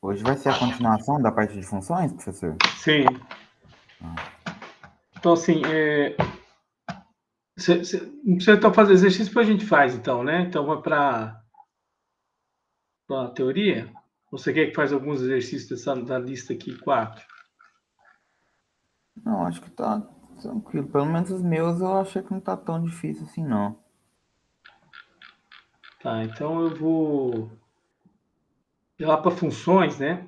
Hoje vai ser a continuação da parte de funções, professor? Sim. Então, assim, não precisa então fazer exercício, depois a gente faz, então, né? Então, vai para a teoria? Você quer que faz alguns exercícios da lista aqui, 4? Não, acho que tá tranquilo. Pelo menos os meus eu achei que não tá tão difícil assim, não. Tá, então eu vou ir lá para funções, né?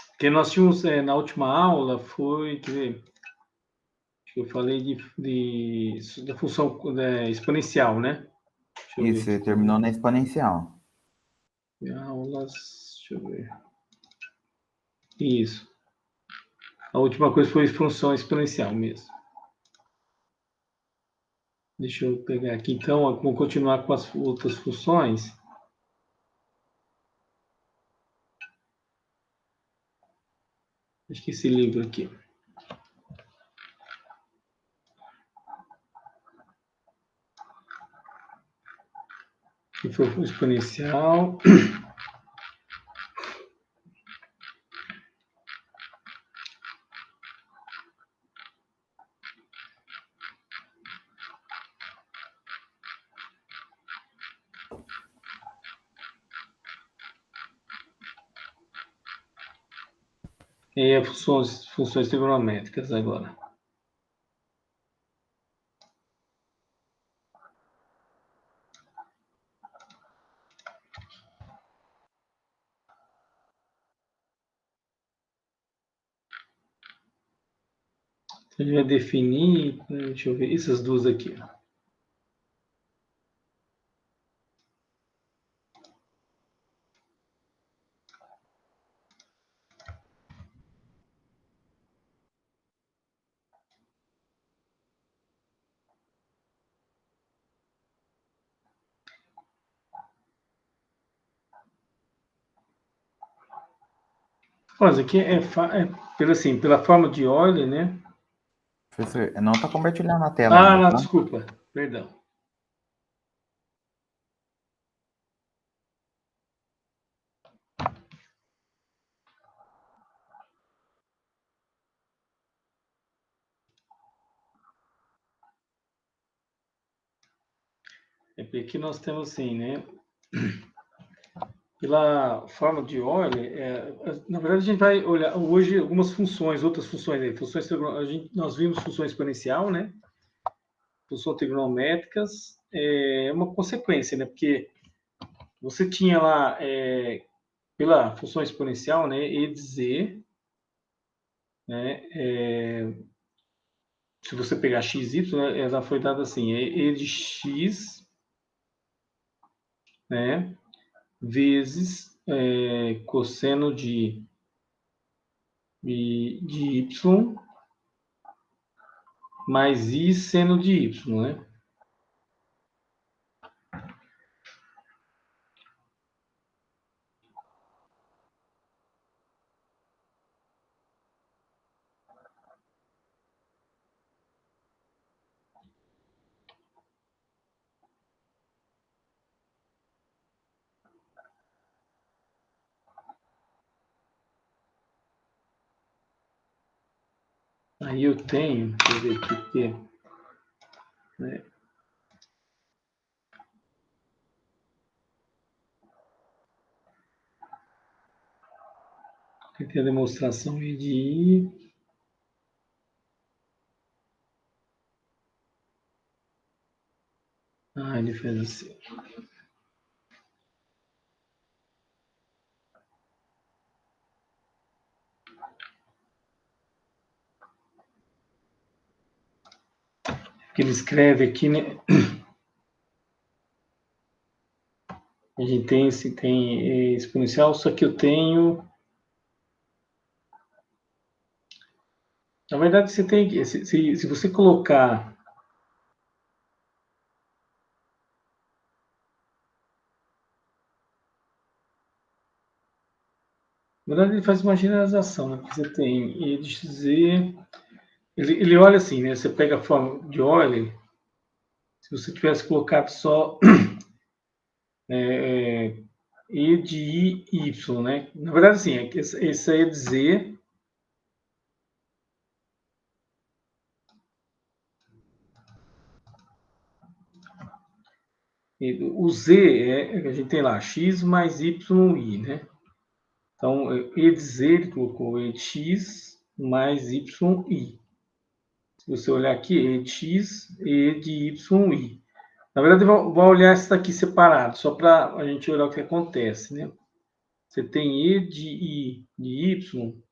Porque nós tínhamos, na última aula, quer dizer, acho que eu falei da função exponencial, né? Deixa eu ver Isso, aqui. você terminou na exponencial. Aulas, deixa eu ver. Isso. A última coisa foi função exponencial mesmo. Deixa eu pegar aqui, então, vou continuar com as outras funções. Acho que esse livro aqui. Que foi o exponencial. E funções trigonométricas agora. A gente vai definir, deixa eu ver, essas duas aqui. Olha, aqui pela forma de Euler, né? Professor, não tá compartilhando a tela ainda, Não, tá? desculpa, perdão. Porque aqui nós temos assim, né? Pela forma de Euler, na verdade a gente vai olhar hoje algumas funções, outras funções aí, nós vimos função exponencial, né? Função trigonométricas, é uma consequência, né? Porque você tinha lá, pela função exponencial, né? E de z, né? Se você pegar x, y, ela foi dada assim, e de x, né? Vezes cosseno de y mais i seno de y, né? Aí eu tenho, deixa eu ver aqui, né? Aqui tem a demonstração aí de I. Ele fez assim. Que ele escreve aqui, né? A gente tem exponencial, só que eu tenho. Na verdade, você tem que. Se você colocar. Na verdade, ele faz uma generalização, né? Porque você tem e de z. Ele olha assim, né? Você pega a forma de Euler. Se você tivesse colocado só e de y, né? Na verdade, assim, esse aí é de z. O z a gente tem lá x mais y, né? Então, e de z, ele colocou e de x mais y, i. Se você olhar aqui, e de x, e de y, i. Na verdade, eu vou olhar isso daqui separado, só para a gente olhar o que acontece, né? Você tem e de i de y,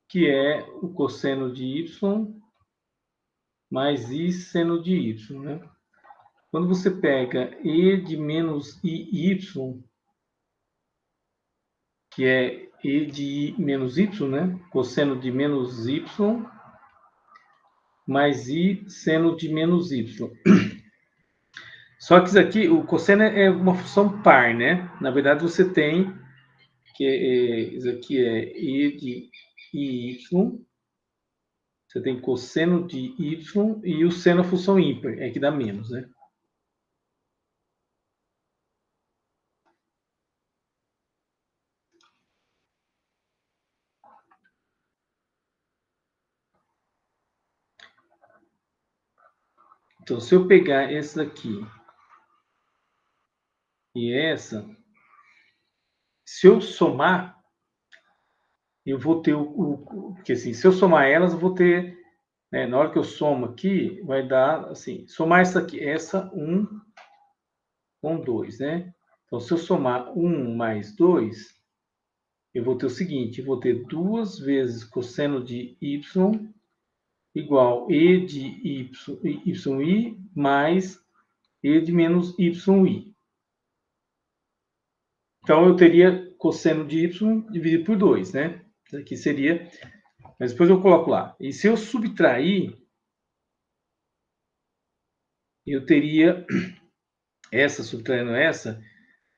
que é o cosseno de y mais i seno de y, né? Quando você pega e de menos iy, que é e de i menos y, né? Cosseno de menos y mais i seno de menos y. Só que isso aqui, o cosseno é uma função par, né? Na verdade, você tem que isso aqui é e de y, você tem cosseno de y e o seno é função ímpar, é que dá menos, né? Então, se eu pegar esse daqui e essa, se eu somar, eu vou ter porque assim, se eu somar elas, eu vou ter, né, na hora que eu somo aqui, vai dar assim, somar essa aqui, essa 1 com 2, né? Então, se eu somar 1 mais 2, eu vou ter o seguinte, eu vou ter 2 vezes cosseno de y igual e de yi mais e de menos yi. Então, eu teria cosseno de y dividido por 2, né? Isso aqui seria... Mas depois eu coloco lá. E se eu subtrair, eu teria essa subtraindo essa,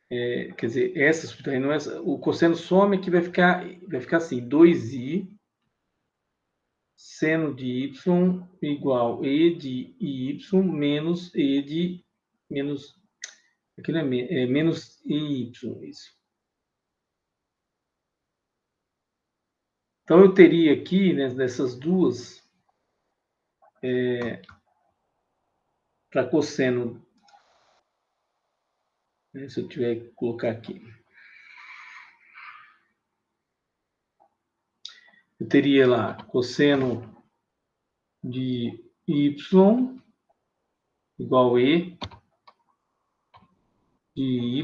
quer dizer, essa subtraindo essa, o cosseno some que vai ficar assim, 2i seno de y igual e de y menos e de menos... Aqui não é menos y, isso. Então, eu teria aqui, né, dessas duas, para cosseno, né, se eu tiver que colocar aqui, eu teria lá cosseno de y igual e de y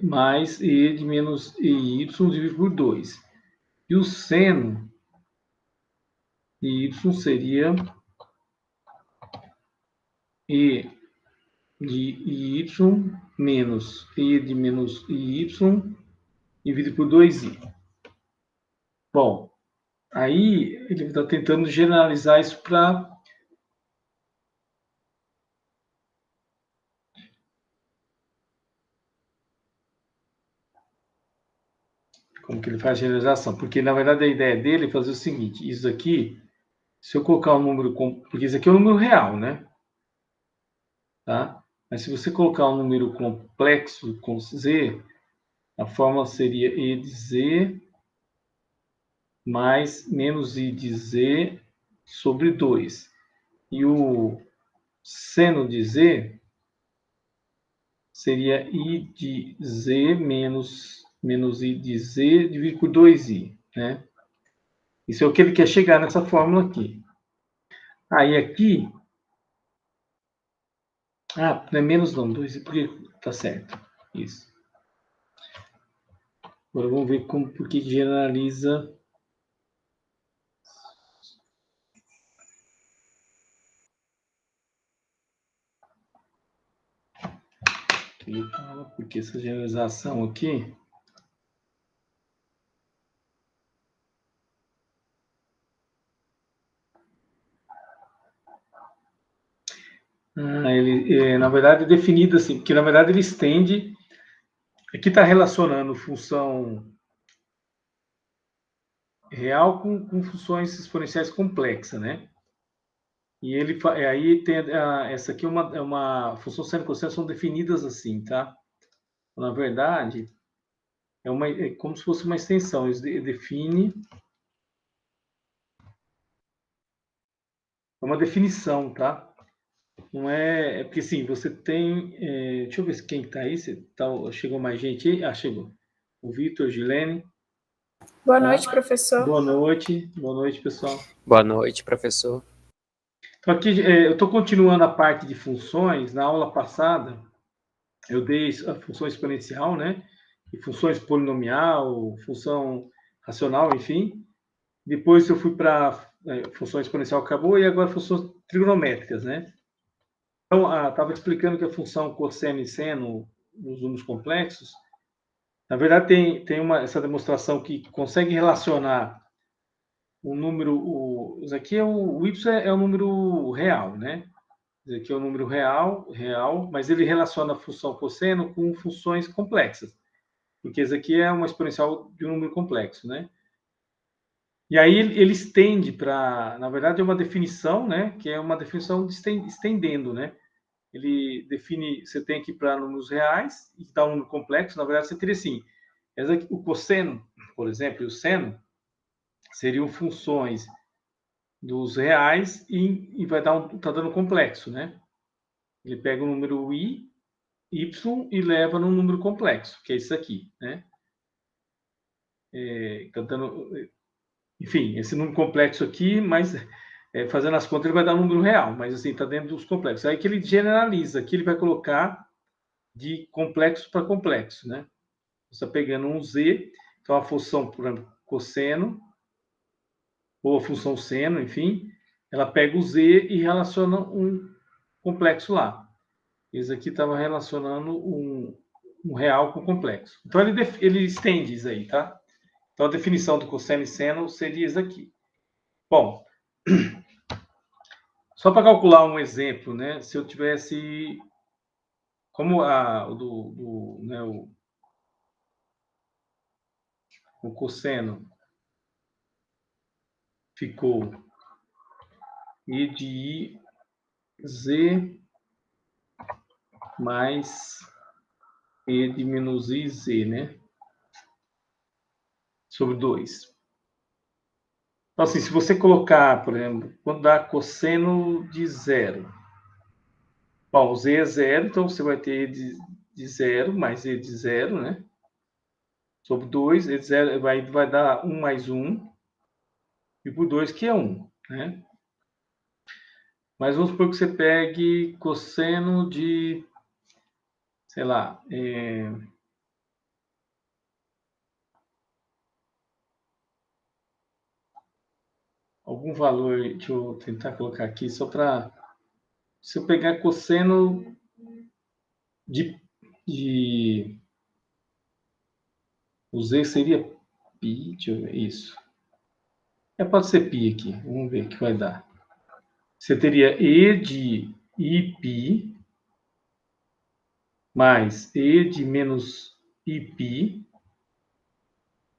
mais e de menos y dividido por 2. E o seno de y seria e de y menos e de menos y dividido por 2i. Bom, aí ele está tentando generalizar isso para... Como que ele faz a generalização? Porque, na verdade, a ideia dele é fazer o seguinte, isso aqui, se eu colocar um número... Porque isso aqui é um número real, né? Tá? Mas se você colocar um número complexo com z, a fórmula seria e de z mais menos i de z sobre 2. E o seno de z seria i de z menos i de z dividido por 2i, né? Isso é o que ele quer chegar nessa fórmula aqui. Aí aqui... Ah, não é menos não, 2i, porque tá certo. Isso. Agora vamos ver por que generaliza... Ele fala porque essa generalização aqui... ele, na verdade, é definido assim, porque na verdade ele estende... Aqui está relacionando função real com funções exponenciais complexas, né? E aí tem essa aqui é uma função seno e cosseno são definidas assim, tá? Na verdade, é como se fosse uma extensão. Isso define. É uma definição, tá? Não é porque assim, você tem. Deixa eu ver quem está aí. Chegou mais gente aí? Ah, chegou. O Vitor, Gilene. Boa noite, professor. Boa noite, pessoal. Boa noite, professor. Então, aqui eu estou continuando a parte de funções. Na aula passada, eu dei a função exponencial, né? E funções polinomial, função racional, enfim. Depois eu fui para função exponencial, acabou, e agora funções trigonométricas, né? Então, estava explicando que a função cosseno e seno nos números complexos, na verdade, tem essa demonstração que consegue relacionar o número. Isso aqui o y é o número real, né? Isso aqui é o número real, mas ele relaciona a função cosseno com funções complexas, porque isso aqui é uma exponencial de um número complexo, né? E aí ele estende para, na verdade, é uma definição, né? Que é uma definição de estendendo, né? Ele define, você tem aqui para números reais, e dá um número complexo, na verdade você teria assim, o cosseno, por exemplo, e o seno seriam funções dos reais e vai dar tá dando complexo, né? Ele pega o número y e leva num número complexo, que é isso aqui, né? Tá dando, enfim, esse número complexo aqui, mas fazendo as contas ele vai dar um número real, mas assim, está dentro dos complexos. Aí que ele generaliza, aqui ele vai colocar de complexo para complexo, né? Você está pegando um z, então a função, por exemplo, cosseno, ou a função seno, enfim, ela pega o z e relaciona um complexo lá. Esse aqui estava relacionando um real com complexo. Então ele estende isso aí, tá? Então a definição do cosseno e seno seria isso aqui. Bom, só para calcular um exemplo, né? Se eu tivesse como o cosseno ficou e de z mais e de menos iz, né? Sobre 2. Então, assim, se você colocar, por exemplo, quando dá cosseno de zero. Bom, o z é zero, então você vai ter e de zero mais e de zero, né? Sobre 2, e de zero vai dar 1 mais 1, e por 2 que é 1, né? Mas vamos supor que você pegue cosseno de, sei lá, algum valor, deixa eu tentar colocar aqui, só para... Se eu pegar cosseno de o z seria π, deixa eu ver, isso. Pode ser π aqui, vamos ver o que vai dar. Você teria e de iπ mais e de menos iπ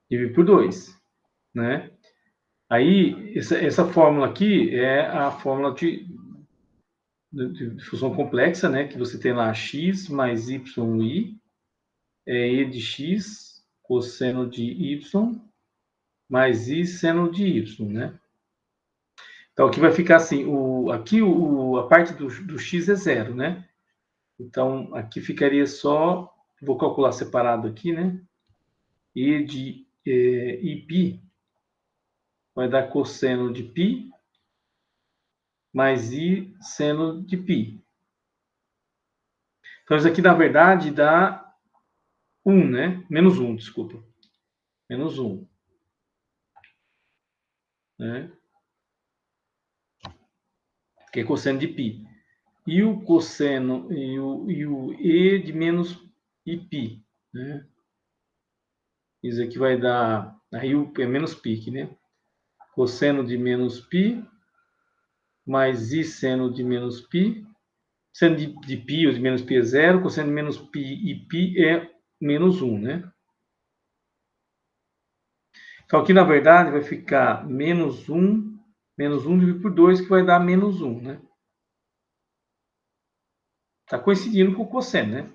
dividido por 2, né? Aí, essa fórmula aqui é a fórmula de função complexa, né? Que você tem lá x mais y é e de x cosseno de y mais i seno de y, né? Então, aqui vai ficar assim, aqui a parte do x é zero, né? Então, aqui ficaria só, vou calcular separado aqui, né? E de iπ vai dar cosseno de π mais i seno de π. Então, isso aqui, na verdade, dá 1, né? Menos 1, desculpa. Menos 1. Né? Que é cosseno de π. E o cosseno e o e de menos iπ, né? Isso aqui vai dar, aí é menos π aqui, né? Cosseno de menos π mais i seno de menos π. Seno de π ou de menos π é zero, cosseno de menos π e π é menos 1, né? Então aqui, na verdade, vai ficar menos 1 Menos 1 dividido por 2, que vai dar menos 1, né? Está coincidindo com o cosseno, né?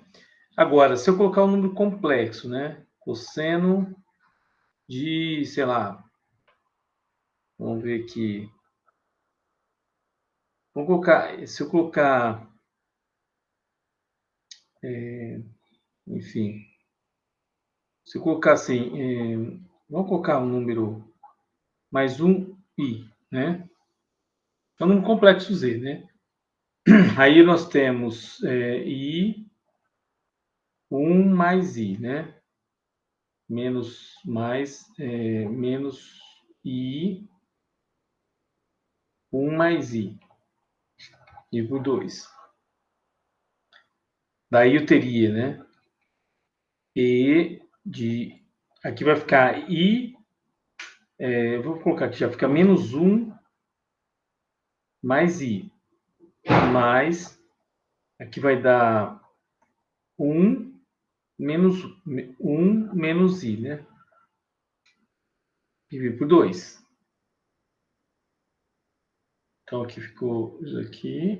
Agora, se eu colocar um número complexo, né? Cosseno de, sei lá, vamos ver aqui. Vamos colocar, se eu colocar, enfim, se eu colocar assim, vamos colocar um número mais um i, né? É um número complexo z, né? Aí nós temos i, 1 mais i, né? Menos i, 1 mais i, e por 2. Daí eu teria, né? E de... Aqui vai ficar i... eu vou colocar aqui, já fica menos 1 mais i. Mais... Aqui vai dar 1 menos i, né? Dividido por 2. Então, aqui ficou isso aqui.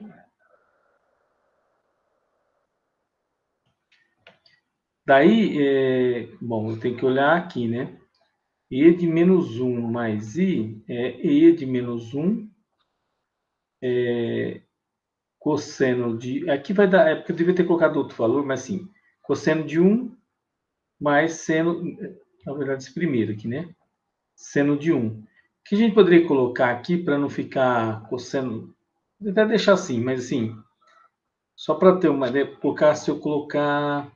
Daí, bom, eu tenho que olhar aqui, né? E de menos 1 mais i é e de menos 1 cosseno de... Aqui vai dar... É porque eu devia ter colocado outro valor, mas sim. Cosseno de 1 mais seno... Na verdade, esse primeiro aqui, né? Seno de 1. O que a gente poderia colocar aqui para não ficar cosseno... Vou até deixar assim, mas assim... Só para ter uma ideia, colocar, se eu colocar...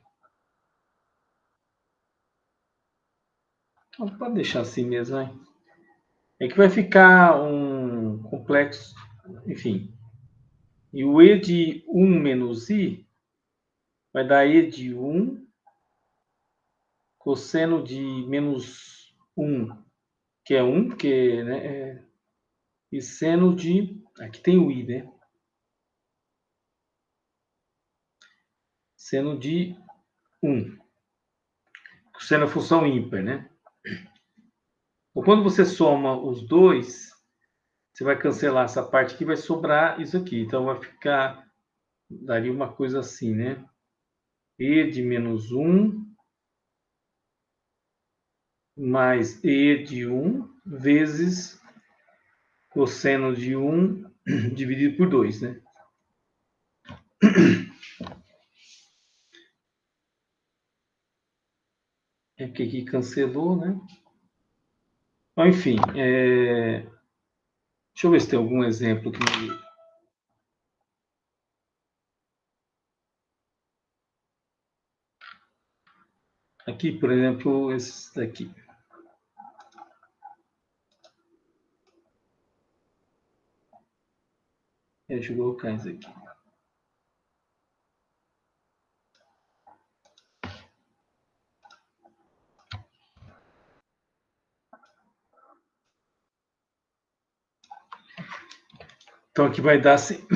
Então, pode deixar assim mesmo, né? É que vai ficar um complexo... Enfim... E o e de 1 menos i vai dar e de 1 cosseno de menos 1, que é 1, porque, né, e seno de... Aqui tem o i, né? Seno de 1. Seno é função ímpar, né? Então, quando você soma os dois, você vai cancelar essa parte aqui, vai sobrar isso aqui. Então, vai ficar... Daria uma coisa assim, né? E de menos 1 mais e de 1 vezes cosseno de 1 dividido por 2, né? É porque aqui cancelou, né? Então, enfim, deixa eu ver se tem algum exemplo aqui. Aqui, por exemplo, esse daqui. Deixa eu colocar isso aqui. Então, aqui vai dar assim.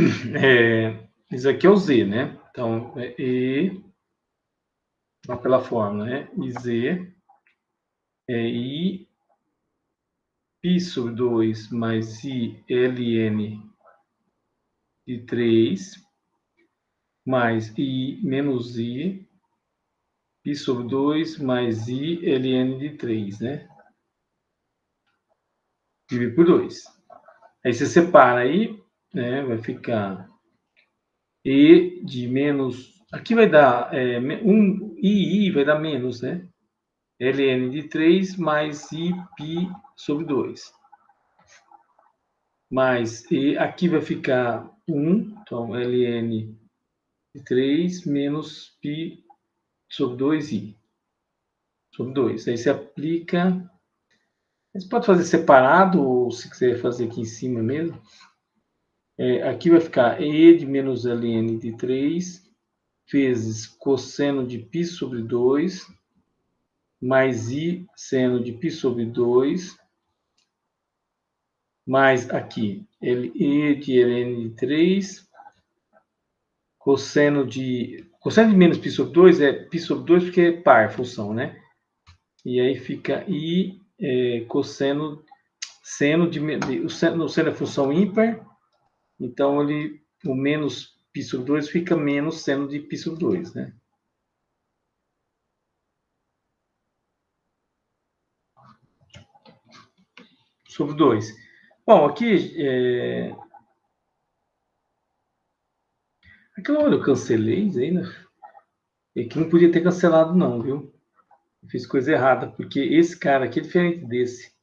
Isso aqui é o Z, né? Então, é E, pela fórmula, né? IZ é I, π sobre 2 mais I, ln de 3, mais I menos I, π sobre 2 mais I, ln de 3, né? Dividido por 2. Aí você separa aí, né? Vai ficar E de menos... Aqui vai dar 1 I vai dar menos, né? ln de 3 mais I π sobre 2. Mais E aqui vai ficar 1, então ln de 3 menos π sobre 2i sobre 2. Aí você aplica... Você pode fazer separado, ou se quiser fazer aqui em cima mesmo. Aqui vai ficar E de menos ln de 3 vezes cosseno de π sobre 2 mais I seno de π sobre 2 mais aqui E de ln de 3 cosseno de menos π sobre 2 é π sobre 2 porque é par função, né? E aí fica I cosseno o seno é função ímpar, então o menos π sobre 2 fica menos seno de π sobre 2, né? Sobre 2. Bom, aqui aquela hora eu cancelei ainda. É que não podia ter cancelado não, viu? Eu fiz coisa errada, porque esse cara aqui é diferente desse.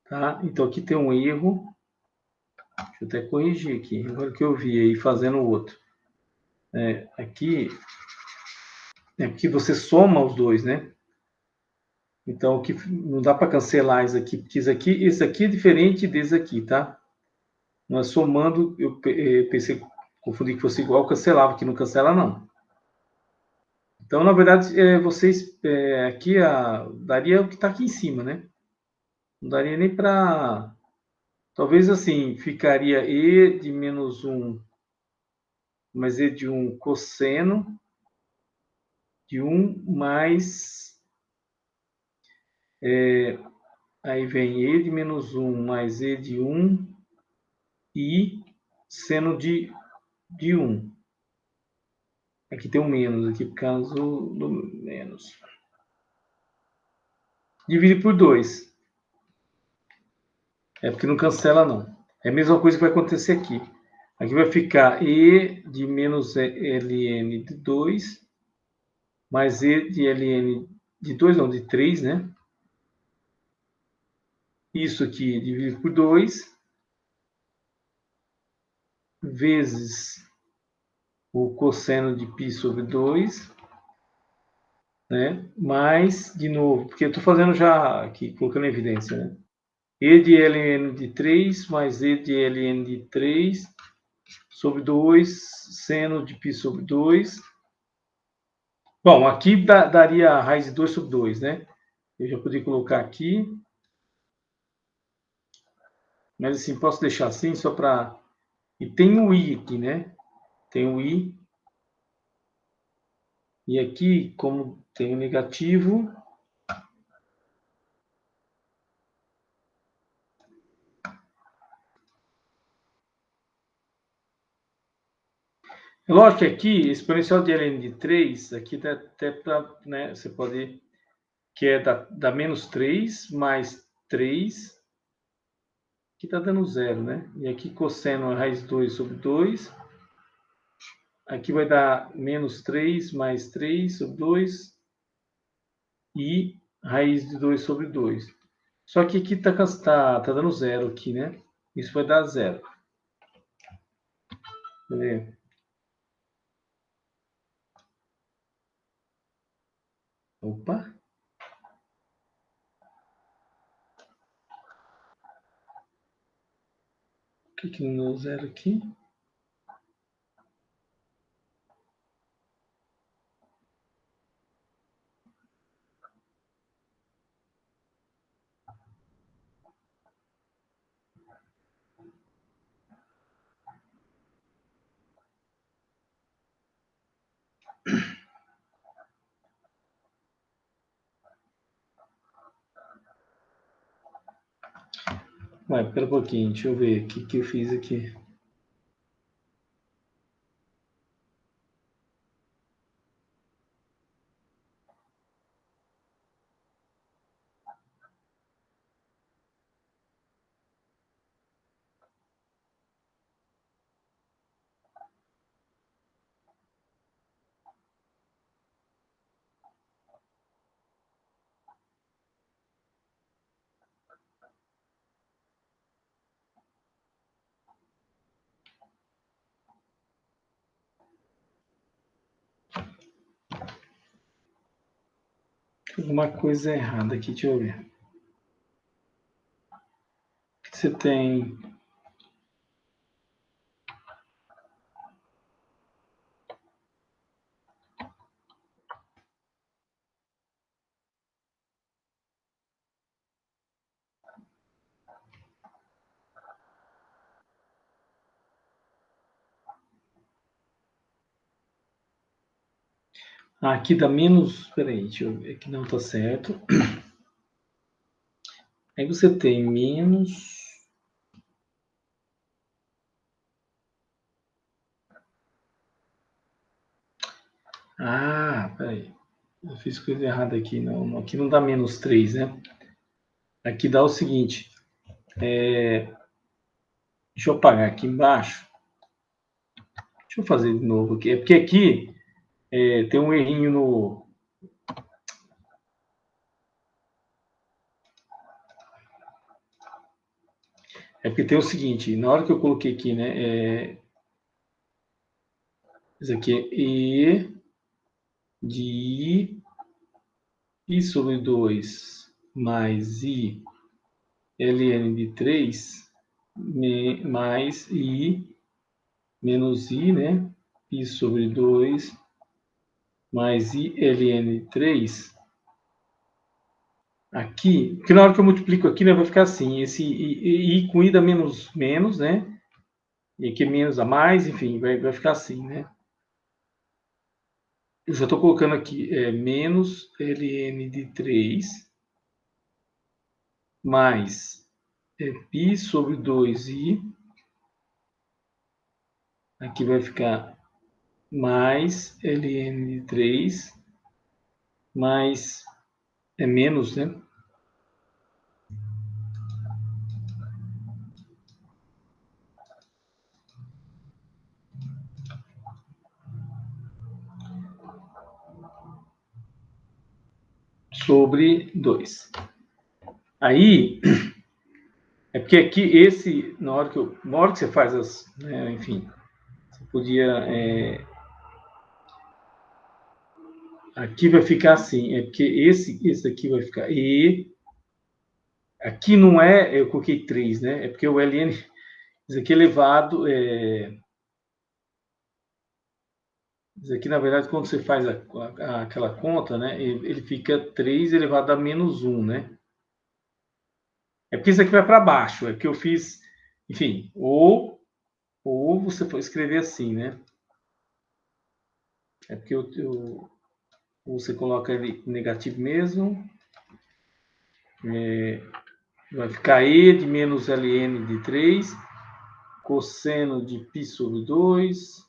Tá? Então aqui tem um erro. Deixa eu até corrigir aqui. Agora que eu vi aí fazendo o outro. Aqui é porque você soma os dois, né? Então que não dá para cancelar isso aqui, porque esse aqui é diferente desse aqui, tá? Nós somando, eu pensei, confundi que fosse igual, cancelava, que não cancela não. Então, na verdade, vocês aqui daria o que está aqui em cima, né? Não daria nem para... Talvez assim, ficaria e de menos 1 mais e de 1 cosseno de 1 mais... aí vem e de menos 1 mais e de 1 e seno de 1. Aqui tem um menos, aqui por causa do menos. Divide por 2. É porque não cancela, não. É a mesma coisa que vai acontecer aqui. Aqui vai ficar e de menos ln de 2 mais e de ln de 2, não, de 3, né? Isso aqui dividido por 2 vezes o cosseno de π sobre 2, né? Mais, de novo, porque eu estou fazendo já aqui, colocando em evidência, né? E de ln de 3 mais e de ln de 3 sobre 2, seno de π sobre 2. Bom, aqui daria a raiz de 2 sobre 2, né? Eu já podia colocar aqui. Mas assim, posso deixar assim só para... E tem o i aqui, né? Tem o i. E aqui, como tem o negativo... É lógico que aqui, exponencial de ln de 3, aqui dá até para... Né, você pode... Que é da menos 3 mais 3. Aqui está dando zero, né? E aqui cosseno a raiz de 2 sobre 2. Aqui vai dar menos 3 mais 3 sobre 2. E raiz de 2 sobre 2. Só que aqui tá dando zero aqui, né? Isso vai dar zero. Beleza? Opa. Por que não deu zero aqui? Vai, espera um pouquinho, deixa eu ver o que eu fiz aqui. Alguma coisa errada aqui, deixa eu ver. O que você tem? Aqui dá menos... Espera aí, deixa eu ver. Aqui não está certo. Aí você tem menos... Ah, peraí. Eu fiz coisa errada aqui. Não, aqui não dá menos 3, né? Aqui dá o seguinte. Deixa eu apagar aqui embaixo. Deixa eu fazer de novo aqui. É porque aqui tem um errinho no... É porque tem o seguinte. Na hora que eu coloquei aqui, né? Isso aqui é E de I sobre 2 mais I ln de 3 mais I menos I, né? I sobre 2 mais I ln de 3. Aqui, porque na hora que eu multiplico aqui, né, vai ficar assim, esse I com I dá menos, né? E aqui menos a mais, enfim, vai ficar assim, né? Eu já estou colocando aqui menos ln de 3 mais π sobre 2i. Aqui vai ficar mais ln de 3 mais menos, né? Sobre 2. Aí, é porque aqui esse, na hora que você faz as, né, enfim, você podia, aqui vai ficar assim, é porque esse aqui vai ficar E, aqui não eu coloquei 3, né, é porque o ln, isso aqui elevado, isso aqui na verdade quando você faz aquela conta, né, ele fica 3 elevado a menos 1, né. É porque isso aqui vai para baixo, é que eu fiz, enfim, ou você pode escrever assim, né? É porque você coloca ele negativo mesmo. Vai ficar E de menos ln de 3, cosseno de π sobre 2,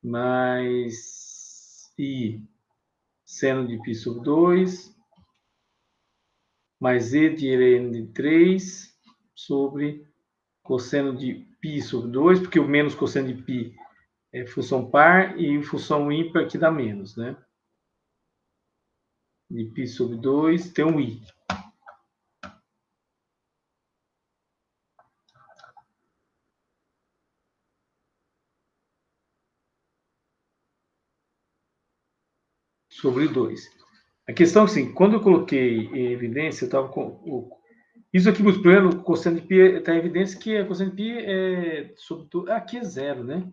mais I seno de π sobre 2, mais E de ln de 3 sobre cosseno de π sobre 2, porque o menos cosseno de π é função par e função ímpar que dá menos, né? De π sobre 2 tem um I. Sobre 2. A questão é assim, quando eu coloquei em evidência, eu estava com... Isso aqui, multiplicando o cosseno de π, está em evidência que a cosseno de π é sobre tudo... Aqui é zero, né?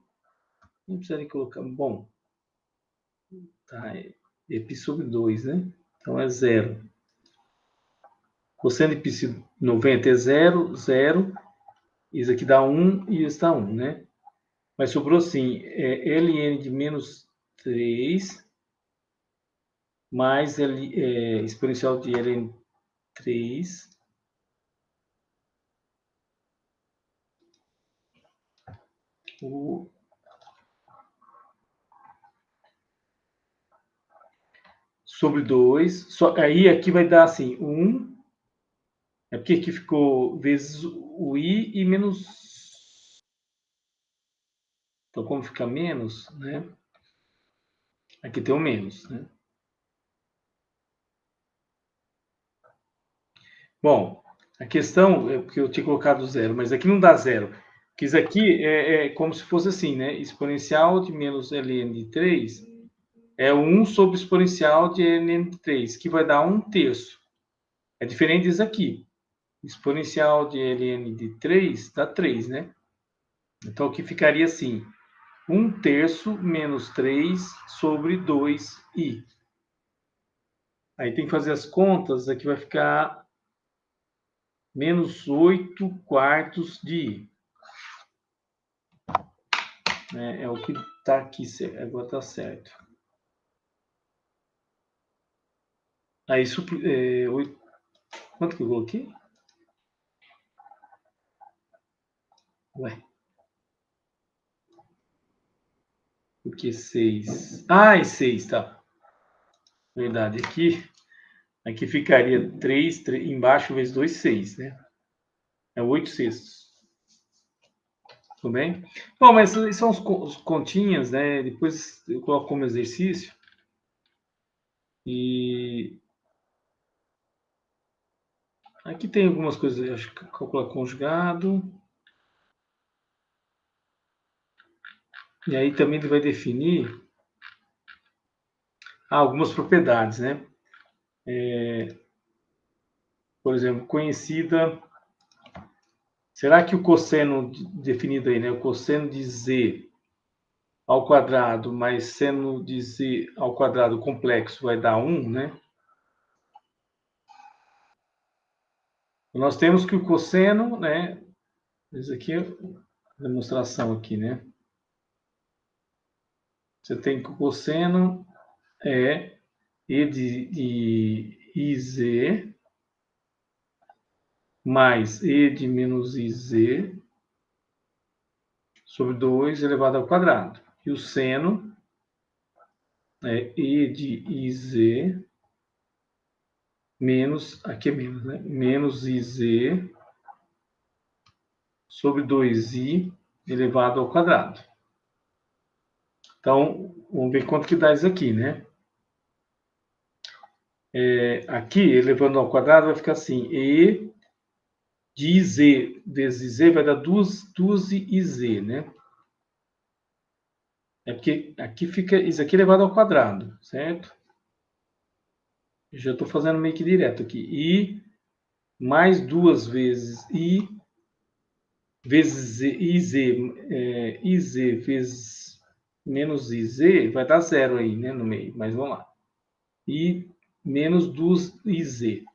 Não precisaria colocar... Bom, tá, é π sobre 2, né? Então é zero. Cosseno de π 90 é zero, zero. Isso aqui dá 1 e isso dá 1, né? Mas sobrou assim, ln de menos 3 mais exponencial de ln 3 sobre 2. Aí aqui vai dar assim, 1. É porque aqui ficou vezes o i e menos... Então, como fica menos, né? Aqui tem o menos, né? Bom, a questão é porque eu tinha colocado zero, mas aqui não dá zero. Porque isso aqui é como se fosse assim, né? Exponencial de menos ln de 3 é 1 sobre exponencial de ln de 3, que vai dar 1/3. É diferente disso aqui. Exponencial de ln de 3 dá 3, né? Então, aqui ficaria assim, 1/3 menos 3 sobre 2i. Aí tem que fazer as contas, aqui vai ficar menos 8 quartos de i. É o que está aqui, agora está certo. Aí, quanto que eu coloquei? Ué. Por que 6? Ah, é 6, tá. Verdade. Aqui ficaria 3 embaixo vezes 2, 6, né? É 8/6. Tudo bem? Bom, mas esses são os continhas, né? Depois eu coloco como exercício. E aqui tem algumas coisas, acho que calcular conjugado. E aí também ele vai definir algumas propriedades, né? Por exemplo, conhecida. Será que o cosseno definido aí, né? O cosseno de z ao quadrado mais seno de z ao quadrado complexo vai dar 1, né? Nós temos que o cosseno, né? Isso aqui é a demonstração aqui, né? Você tem que o cosseno é e de iz mais e de menos iz sobre 2 elevado ao quadrado. E o seno é e de iz menos, aqui é menos, né? Menos iz sobre 2i elevado ao quadrado. Então, vamos ver quanto que dá isso aqui, né? Aqui, elevando ao quadrado, vai ficar assim, e de z vezes z vai dar 12iz, né? É porque aqui fica isso aqui elevado ao quadrado, certo? Já estou fazendo meio que direto aqui. I mais 2 vezes I vezes iz, iz vezes menos iz vai dar 0 aí, né, no meio. Mas vamos lá. I menos 2iz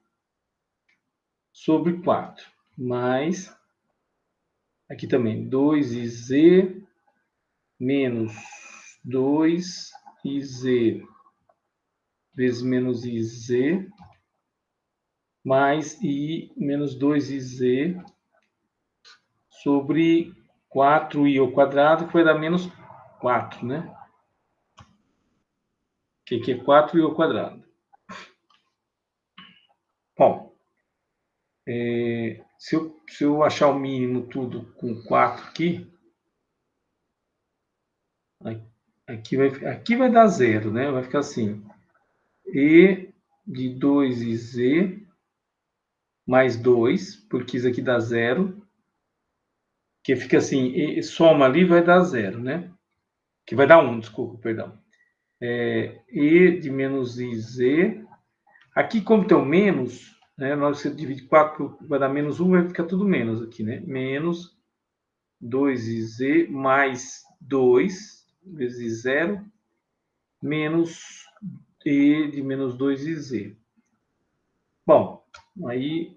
sobre 4. Mais, aqui também, 2iz menos 2iz vezes menos iz mais I menos 2iz sobre 4i ao quadrado, que vai dar menos 4, né? Que aqui é 4i ao quadrado. Bom, se eu achar o mínimo tudo com 4 aqui vai dar 0, né? Vai ficar assim, e de 2iz mais 2, porque isso aqui dá 0, que fica assim, e soma ali vai dar 0, né? Que vai dar 1, desculpa, perdão. E de menos iz. Aqui, como tem o menos, né? Na hora que você divide 4, vai dar menos 1, vai ficar tudo menos aqui, né? Menos 2iz mais 2 vezes 0, menos e de menos 2iz. Bom, aí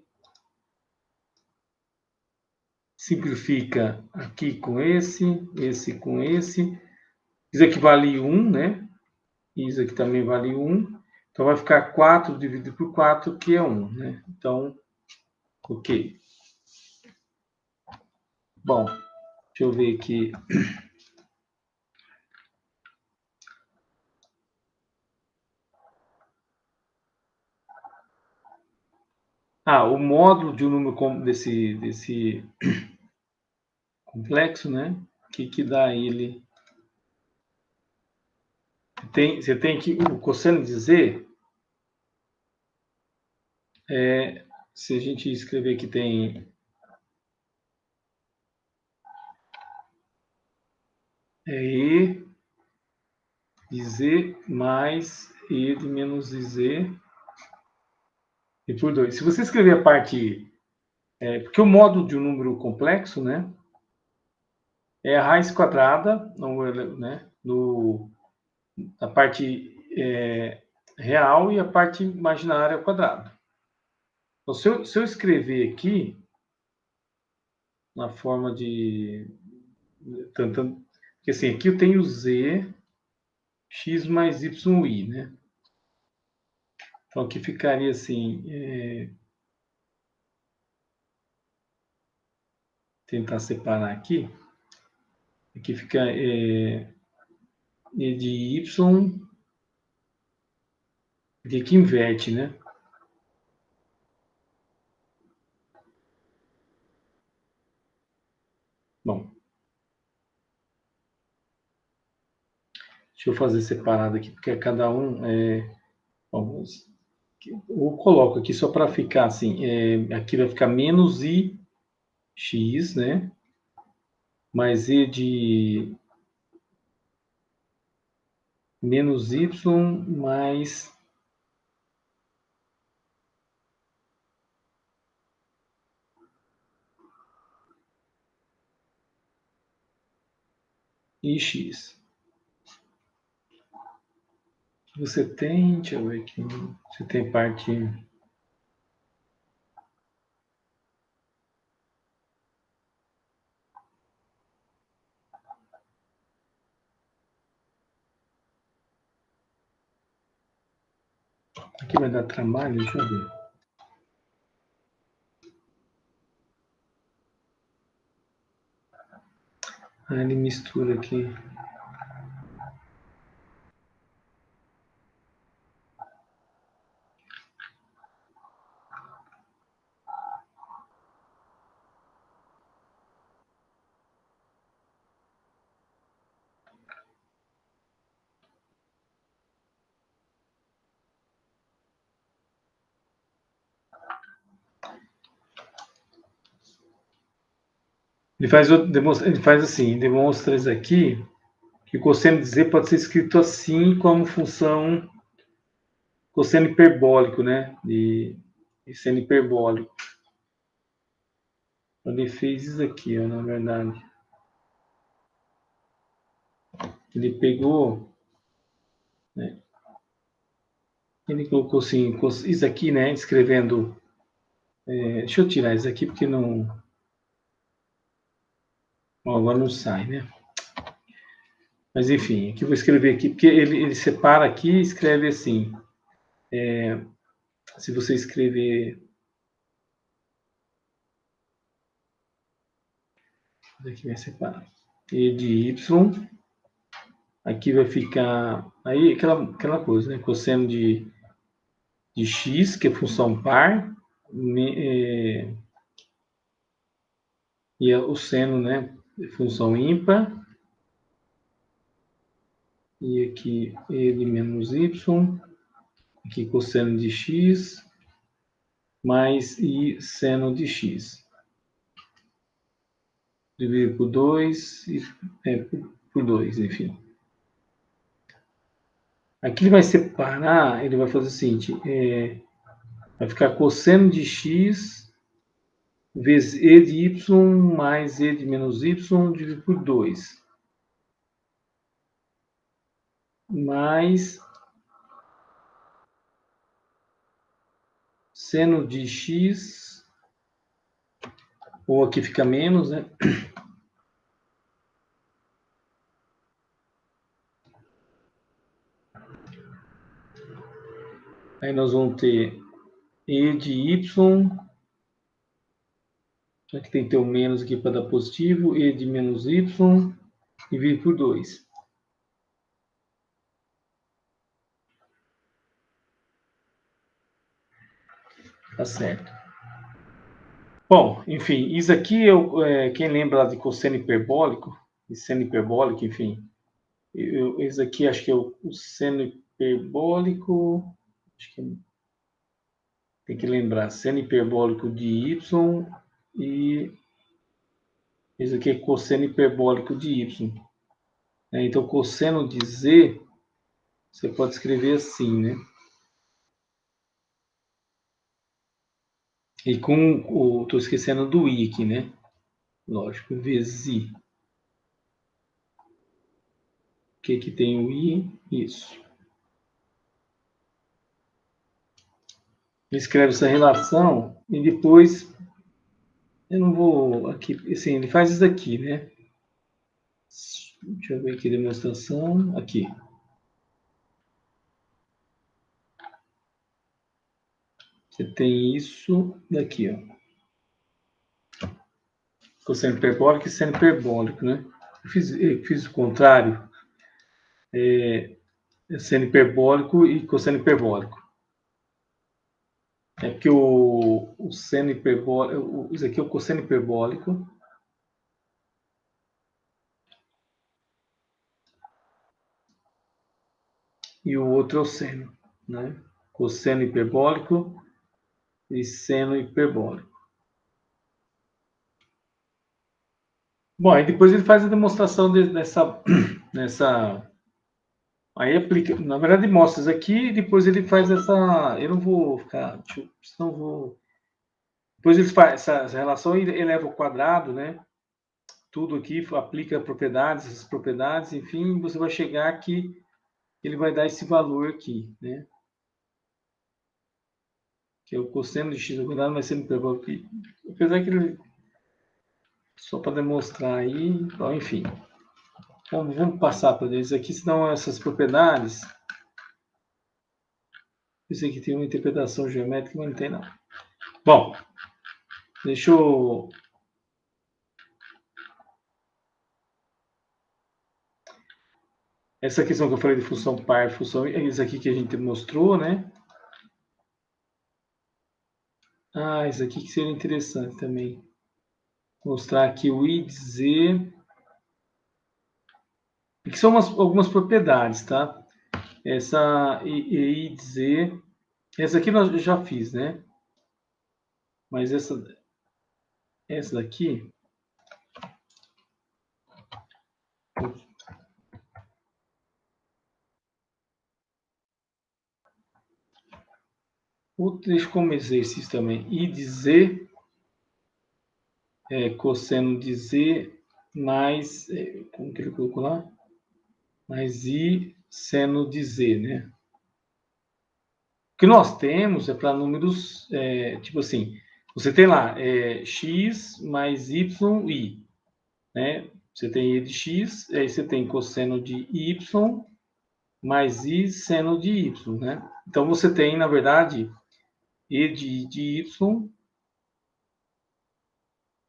simplifica aqui com esse com esse. Isso aqui vale 1, né? Isso aqui também vale 1. Então, vai ficar 4 dividido por 4, que é 1, né? Então, ok. Bom, deixa eu ver aqui. O módulo de um número desse complexo, né? O que dá ele? Você tem que o cosseno de z, se a gente escrever que tem e de z mais e de menos z e por 2. Se você escrever a parte... porque o módulo de um número complexo, né? É a raiz quadrada, né? A parte real e a parte imaginária ao quadrado. Então, se eu escrever aqui, na forma de... Porque assim, aqui eu tenho z, x mais y, né? Então, aqui ficaria assim... tentar separar aqui. Aqui fica E de Y, e aqui inverte, né? Bom, deixa eu fazer separado aqui, porque cada um vamos, eu coloco aqui só para ficar assim, aqui vai ficar menos I x, né? Mais E de menos Y mais ix. Você tem, deixa eu ver aqui, você tem parte... Aqui vai dar trabalho, deixa eu ver. Ele mistura aqui. Ele faz assim, demonstra isso aqui, que o cosseno de z pode ser escrito assim como função cosseno hiperbólico, né? De seno hiperbólico. Ele fez isso aqui, ó, na verdade. Ele pegou, né? Ele colocou assim, isso aqui, né? Escrevendo. Deixa eu tirar isso aqui porque não. Bom, agora não sai, né? Mas enfim, aqui eu vou escrever aqui, porque ele separa aqui e escreve assim. Se você escrever. Aqui vai separar. E de Y. Aqui vai ficar. Aí aquela coisa, né? Cosseno de x, que é função par. E o seno, né? Função ímpar. E aqui E de menos Y. Aqui cosseno de x. Mais I seno de x. Dividido por 2. Por 2, enfim. Aqui ele vai separar, ele vai fazer o seguinte. Vai ficar cosseno de x vezes E de Y mais E de menos Y dividido por 2. Mais seno de x, ou aqui fica menos, né? Aí nós vamos ter E de y, aqui tem que ter o menos aqui para dar positivo, E de menos y, dividido por 2. Tá certo. Bom, enfim, isso aqui, quem lembra lá de cosseno hiperbólico, e seno hiperbólico, enfim, esse aqui acho que é o seno hiperbólico, acho que tem que lembrar, seno hiperbólico de y e esse aqui é cosseno hiperbólico de y. Então, cosseno de z, você pode escrever assim, né? E com estou esquecendo do i aqui, né? Lógico, vezes i. O que tem o i? Isso. Escreve essa relação e depois eu não vou aqui, assim, ele faz isso aqui, né? Deixa eu ver aqui a demonstração. Aqui. Você tem isso daqui, ó. cosseno hiperbólico e seno hiperbólico, né? Eu fiz o contrário. Seno hiperbólico e cosseno hiperbólico. É porque o seno hiperbólico, isso aqui é o cosseno hiperbólico. E o outro é o seno, né? Cosseno hiperbólico e seno hiperbólico. Bom, aí depois ele faz a demonstração nessa. Aí aplica, na verdade mostra isso aqui e depois ele faz essa. Eu não vou ficar. Não vou. Depois ele faz essa relação e eleva o quadrado, né? Tudo aqui, aplica propriedades, essas propriedades, enfim, você vai chegar aqui, ele vai dar esse valor aqui, né? Que é o cosseno de x ao quadrado vai ser hiperbólico aqui. Apesar que ele. Só para demonstrar aí, então, enfim. Vamos passar para eles aqui, senão essas propriedades. Isso aqui tem uma interpretação geométrica, mas não tem não. Bom, deixa eu. Essa questão que eu falei de função par, função, é isso aqui que a gente mostrou, né? Ah, isso aqui que seria interessante também. Mostrar aqui o I de Z. Que são algumas propriedades, tá? Essa I de Z. Essa aqui eu já fiz, né? Mas essa daqui. Deixa como exercício também. I de Z cosseno de Z mais. Como que ele colocou lá? Mais I seno de Z, né? O que nós temos é para números, tipo assim, você tem lá x mais y, né? Você tem e de x, aí você tem cosseno de y mais i seno de y, né? Então você tem, na verdade, e de y,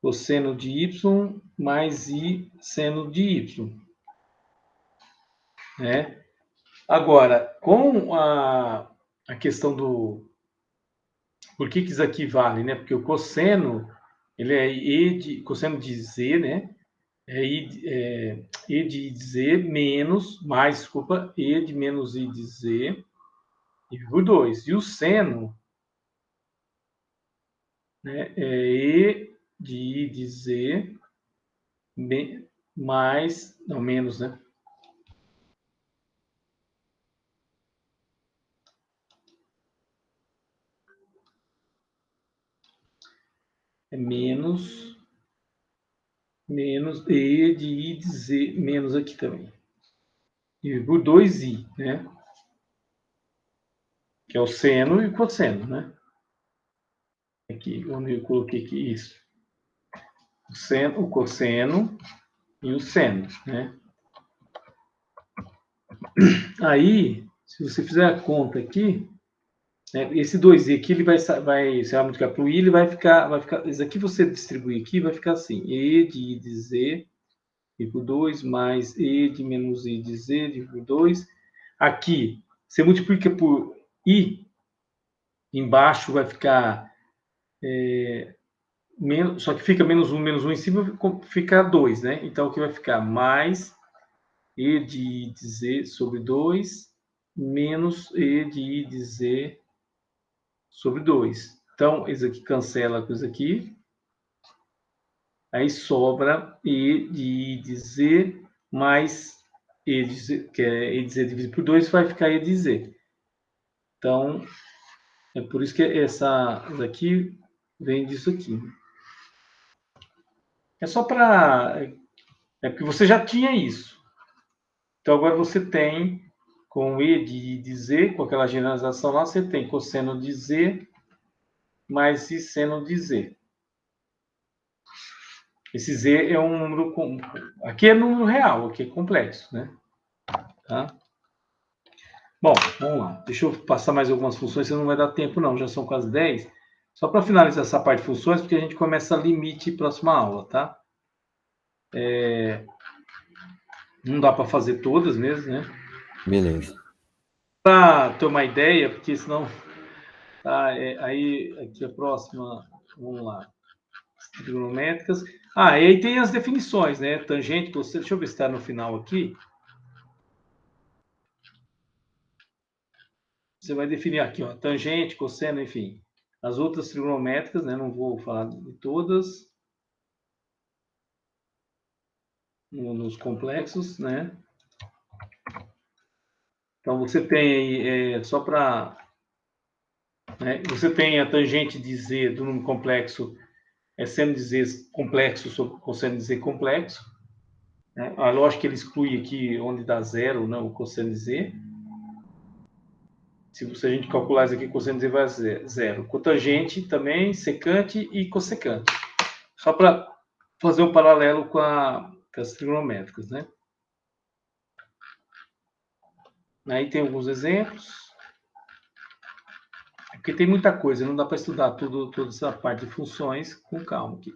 cosseno de y mais i seno de y, né? Agora, com a questão do... Por que isso aqui vale, né? Porque o cosseno, ele é cosseno de z, né? E de z menos, mais, desculpa, e de menos i de z, e por 2. E o seno, né? É e de i de z mais, não, menos, né? É menos e de i de z, menos aqui também. E por 2i, né? Que é o seno e o cosseno, né? Aqui, onde eu coloquei aqui isso. O seno, o cosseno e o seno, né? Aí, se você fizer a conta aqui, né, esse 2i aqui, ele você vai multiplicar para o i, ele vai ficar, isso aqui você distribuir aqui, vai ficar assim, e de i de z, e por 2, mais e de menos i de z, dividido por 2. Aqui, você multiplica por i, embaixo vai ficar menos, só que fica menos 1 em cima, fica 2, né? Então, aqui vai ficar mais e de i de z sobre 2, menos e de i de z sobre 2. Então, isso aqui cancela com isso aqui. Aí sobra e de i de z mais e de z, que é e de z dividido por 2, vai ficar e de z. Então, é por isso que essa daqui vem disso aqui. É só para... É porque você já tinha isso. Então, agora você tem, com e de i de z, com aquela generalização lá, você tem cosseno de z mais i seno de z. Esse z é um número... Aqui é número real, aqui é complexo, né? Tá? Bom, vamos lá. Deixa eu passar mais algumas funções, senão não vai dar tempo não, já são quase 10. Só para finalizar essa parte de funções, porque a gente começa limite próxima aula, tá? Não dá para fazer todas mesmo, né? Beleza. Para ter uma ideia, porque senão... Tá, aí, aqui a próxima, vamos lá. Trigonométricas. E aí tem as definições, né? Tangente, cosseno. Deixa eu ver se está no final aqui. Você vai definir aqui, ó, tangente, cosseno, enfim. As outras trigonométricas, né? Não vou falar de todas. Nos complexos, né? Então, você tem aí, só para... você tem a tangente de z do número complexo, seno de z complexo sobre cosseno de z complexo. Né? A lógica ele exclui aqui onde dá zero, né, o cosseno de z. Se a gente calcular isso aqui, cosseno de z vai a zero. Cotangente também, secante e cossecante. Só para fazer um paralelo com as trigonométricas, né? Aí tem alguns exemplos. Porque tem muita coisa, não dá para estudar toda essa parte de funções com calma aqui.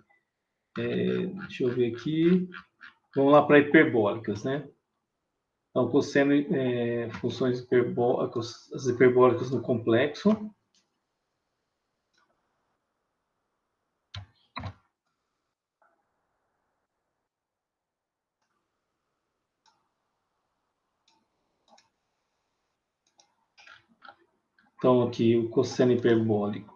Deixa eu ver aqui. Vamos lá para hiperbólicas, né? Então, cosseno, funções hiperbólicas, as hiperbólicas no complexo. Então, aqui o cosseno hiperbólico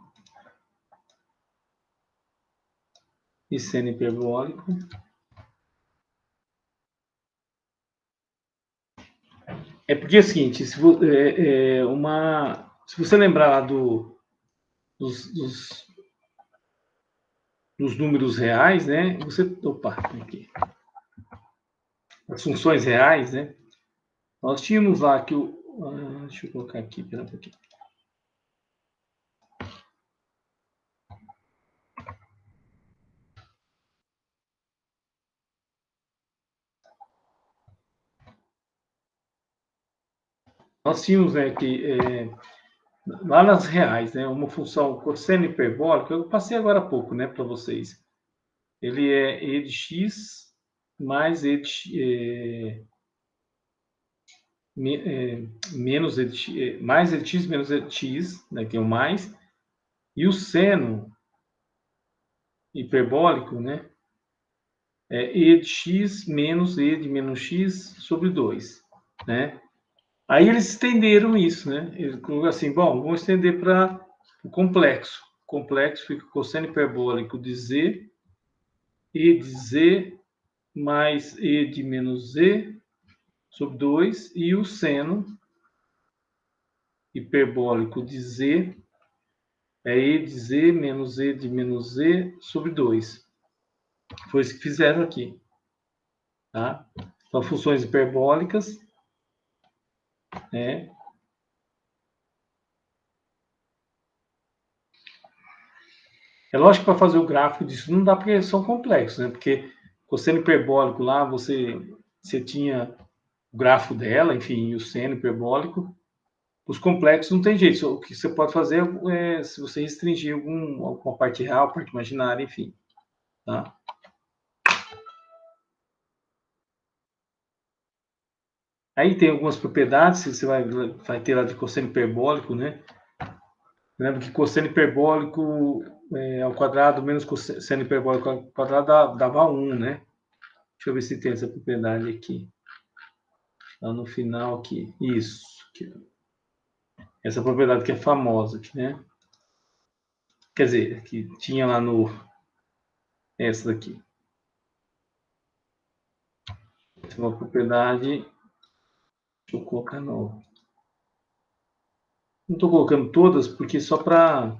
e seno hiperbólico. É porque é o seguinte, se você lembrar lá dos números reais, né? Aqui. As funções reais, né? Nós tínhamos lá que deixa eu colocar aqui, pera um pouquinho. Nós tínhamos, né, que lá nas reais, né, uma função cosseno hiperbólica, eu passei agora há pouco, né, para vocês. Ele é e de x mais e de, menos e de x, mais e de x menos e de x, né, tem o mais, e o seno hiperbólico, né, é e de x menos e de menos x sobre 2, né? Aí eles estenderam isso, né? Eles colocaram assim, bom, vamos estender para o complexo. O complexo fica cosseno hiperbólico de z, e de z mais e de menos z sobre 2, e o seno hiperbólico de z é e de z menos e de menos z sobre 2. Foi isso que fizeram aqui. Tá? Então, funções hiperbólicas, né? É lógico que para fazer o gráfico disso não dá porque são complexos, né? Porque cosseno hiperbólico lá, você tinha o grafo dela, enfim, e o seno hiperbólico. Os complexos não tem jeito. O que você pode fazer é se você restringir alguma parte real, parte imaginária, enfim. Tá? Aí tem algumas propriedades que você vai ter lá de cosseno hiperbólico, né? Lembra que cosseno hiperbólico ao quadrado menos cosseno hiperbólico ao quadrado dava 1, né? Deixa eu ver se tem essa propriedade aqui. Lá no final aqui. Isso. Aqui. Essa propriedade que é famosa aqui, né? Quer dizer, que tinha lá no... Essa daqui. Essa é uma propriedade... Deixa eu colocar no... Não estou colocando todas, porque só para...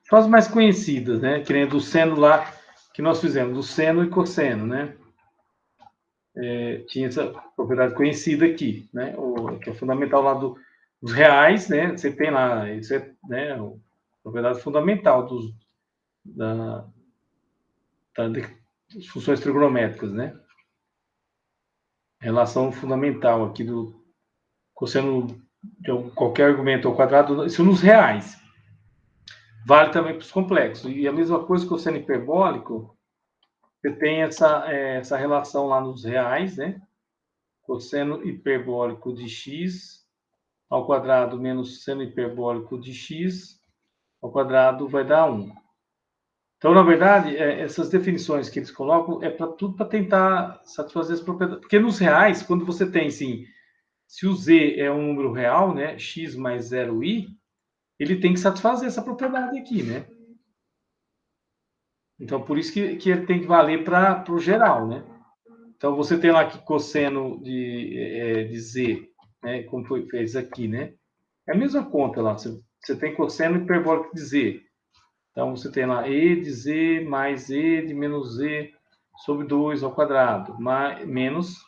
Só as mais conhecidas, né? Que nem do seno lá, que nós fizemos, do seno e cosseno, né? Tinha essa propriedade conhecida aqui, né? Que é fundamental lá dos reais, né? Você tem lá, isso é, né? A propriedade fundamental das funções trigonométricas, né? Relação fundamental aqui do cosseno de qualquer argumento ao quadrado, isso nos reais. vale também para os complexos. E a mesma coisa com o cosseno hiperbólico, você tem essa relação lá nos reais, né? Cosseno hiperbólico de x ao quadrado menos seno hiperbólico de x ao quadrado vai dar 1. Então, na verdade, essas definições que eles colocam é para tudo para tentar satisfazer as propriedades. Porque nos reais, quando você tem, assim, se o z é um número real, né, x mais 0i, ele tem que satisfazer essa propriedade aqui, né? Então, por isso que ele tem que valer para o geral, né? Então, você tem lá que cosseno de z, né, como fez aqui, né? É a mesma conta lá. Você tem cosseno hiperbólico de z. Então, você tem lá e de z mais e de menos z sobre 2 ao quadrado, menos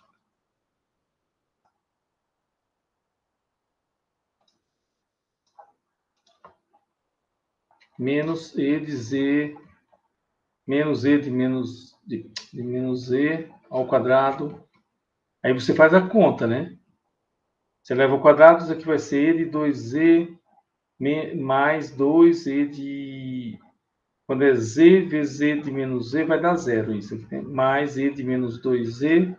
e de z menos e de menos z ao quadrado. Aí você faz a conta, né? Você leva ao quadrado, isso aqui vai ser e de 2z mais 2e de... Quando é z vezes e de menos z, vai dar zero. Isso aqui, né? Mais e de menos 2z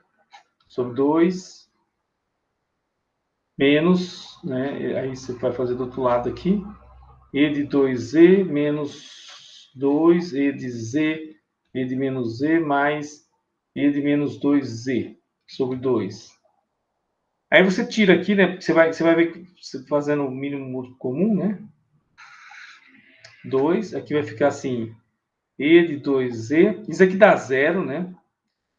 sobre 2 menos, né? Aí você vai fazer do outro lado aqui. E de 2z menos 2, e de z, e de menos z, mais e de menos 2z sobre 2. Aí você tira aqui, né? Você vai ver você fazendo o mínimo múltiplo comum, né? 2, aqui vai ficar assim, e de 2z, isso aqui dá zero, né?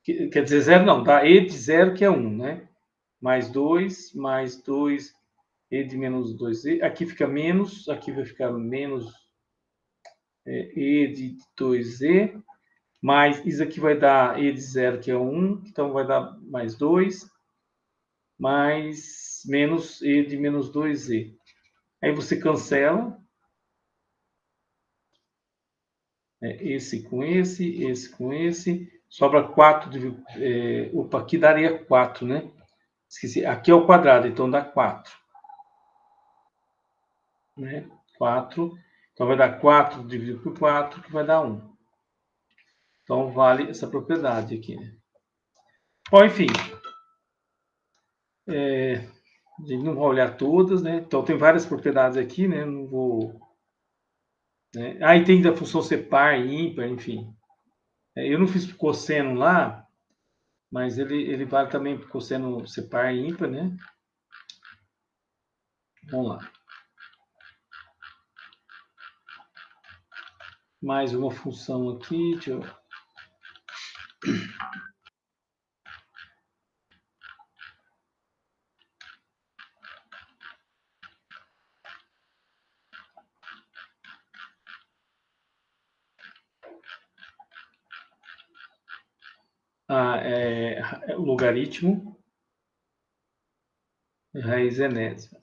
Quer dizer, zero não, dá e de zero, que é 1, né? Mais 2, e de menos 2z. Aqui fica menos, aqui vai ficar menos e de 2z, mais isso aqui vai dar e de 0, que é 1, então vai dar mais 2, mais menos e de menos 2z. Aí você cancela esse com esse com esse, sobra 4, opa, aqui daria 4, né? Esqueci, aqui é o quadrado, então dá 4. Né? 4, então vai dar 4 dividido por 4, que vai dar 1. Então, vale essa propriedade aqui. Né? Bom, enfim, a gente não vai olhar todas, né? Então, tem várias propriedades aqui, né? Não vou... Né? Aí tem da função ser par e ímpar, enfim. Eu não fiz cosseno lá, mas ele vale também para cosseno ser par e ímpar, né? Vamos lá. Mais uma função aqui, deixa eu... o logaritmo, raiz enésima.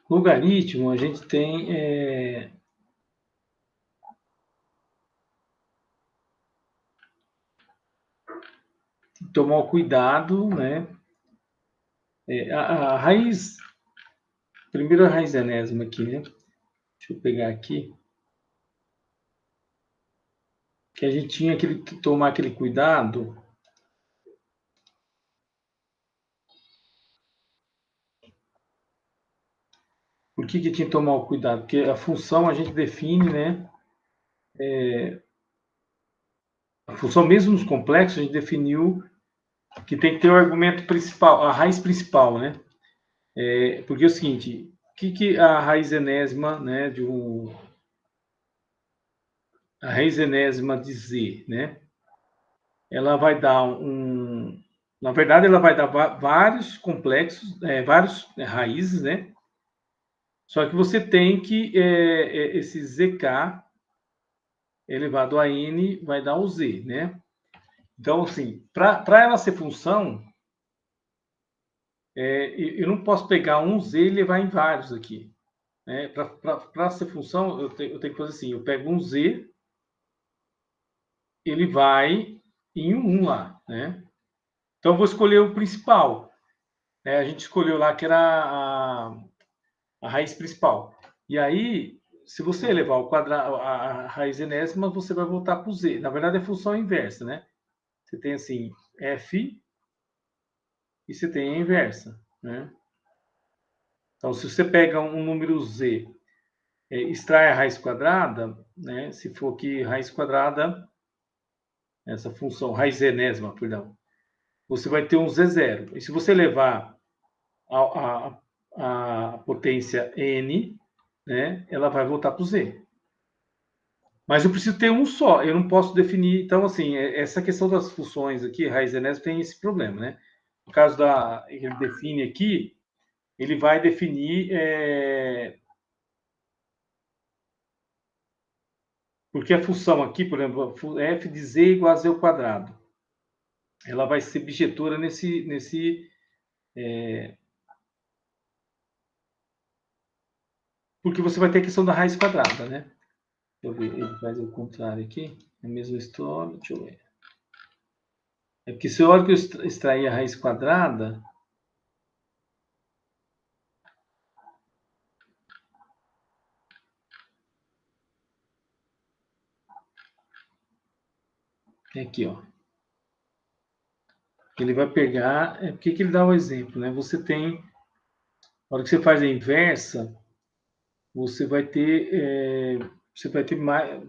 Logaritmo, a gente tem que tomar cuidado, né? A raiz, primeiro a raiz enésima aqui, né? Deixa eu pegar aqui. Que a gente tinha que tomar aquele cuidado. Por que tinha que tomar o cuidado? Porque a função a gente define, né? A função mesmo nos complexos, a gente definiu que tem que ter o argumento principal, a raiz principal, né? Porque é o seguinte, o que a raiz enésima, né, a raiz enésima de z, né? Ela vai dar na verdade, ela vai dar vários complexos, vários raízes, né? Só que você tem que esse zk elevado a n vai dar o z, né? Então, assim, para ela ser função, eu não posso pegar um z e levar em vários aqui. Né? Para ser função, eu tenho que fazer assim, eu pego um z, ele vai em 1 lá, né? Então, eu vou escolher o principal. Né? A gente escolheu lá que era a raiz principal. E aí, se você elevar o quadrado, a raiz enésima, você vai voltar para o z. Na verdade, é função inversa, né? Você tem assim, f e você tem a inversa, né? Então, se você pega um número z, extrai a raiz quadrada, né? Se for aqui raiz quadrada, essa função, raiz enésima, perdão, você vai ter um z0. E se você levar a potência n, né? Ela vai voltar para o z. Mas eu preciso ter um só, eu não posso definir. Então, assim, essa questão das funções aqui, raiz enésima, tem esse problema, né? No caso da. Ele define aqui, ele vai definir. Porque a função aqui, por exemplo, f de z igual a z ao quadrado, ela vai ser bijetora porque você vai ter a questão da raiz quadrada, né? Deixa eu ver, ele faz o contrário aqui. É a mesma história, deixa eu ver. É porque se a hora que eu extrair a raiz quadrada, é aqui, ó. Ele vai pegar. É porque que ele dá o exemplo, né? Você tem. Na hora que você faz a inversa, você vai ter.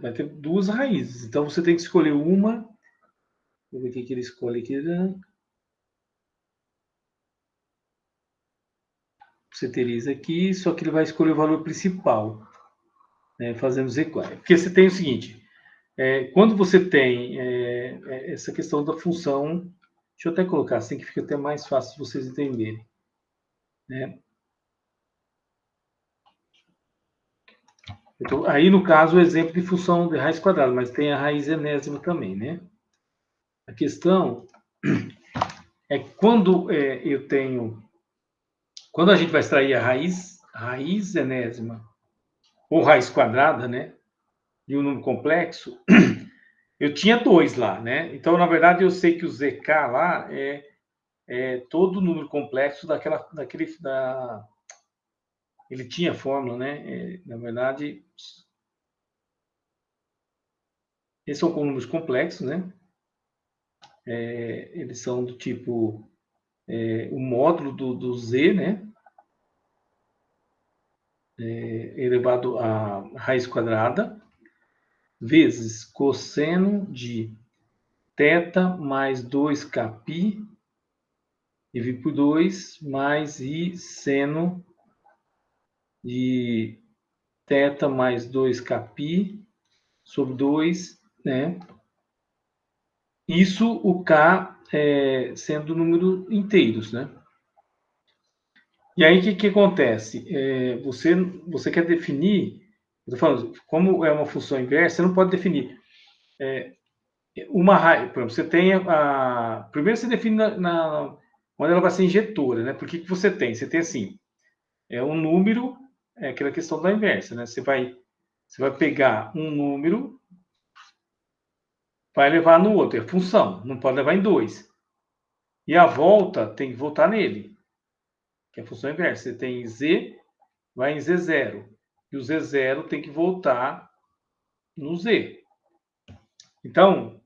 Vai ter duas raízes. Então você tem que escolher uma. Vou ver o que ele escolhe aqui. Você teriza aqui, só que ele vai escolher o valor principal, né? Fazendo z quadrado. Porque você tem o seguinte. Quando você tem essa questão da função. Deixa eu até colocar assim que fica até mais fácil de vocês entenderem. Né? Então, aí, no caso, o exemplo de função de raiz quadrada, mas tem a raiz enésima também, né? A questão é que quando eu tenho... Quando a gente vai extrair a raiz enésima, ou raiz quadrada, né? De um número complexo, eu tinha 2 lá, né? Então, na verdade, eu sei que o zk lá é todo número complexo ele tinha fórmula, né? Na verdade, esses são números complexos, né? Eles são do tipo o módulo do z, né? Elevado à raiz quadrada, vezes cosseno de θ mais 2kπ, dividido por 2, mais i seno de θ mais 2kπ sobre 2, né? Isso o k sendo número inteiros, né? E aí, o que acontece? Você quer definir... Estou falando, como é uma função inversa, você não pode definir uma raiz. Por exemplo, você tem a... Primeiro você define onde ela vai ser injetora, né? Por que você tem? Você tem assim, um número, aquela questão da inversa, né? Você vai pegar um número, vai levar no outro, é função, não pode levar em 2. E a volta tem que voltar nele, que é a função inversa. Você tem z, vai em z0. E o z0 tem que voltar no z. Então,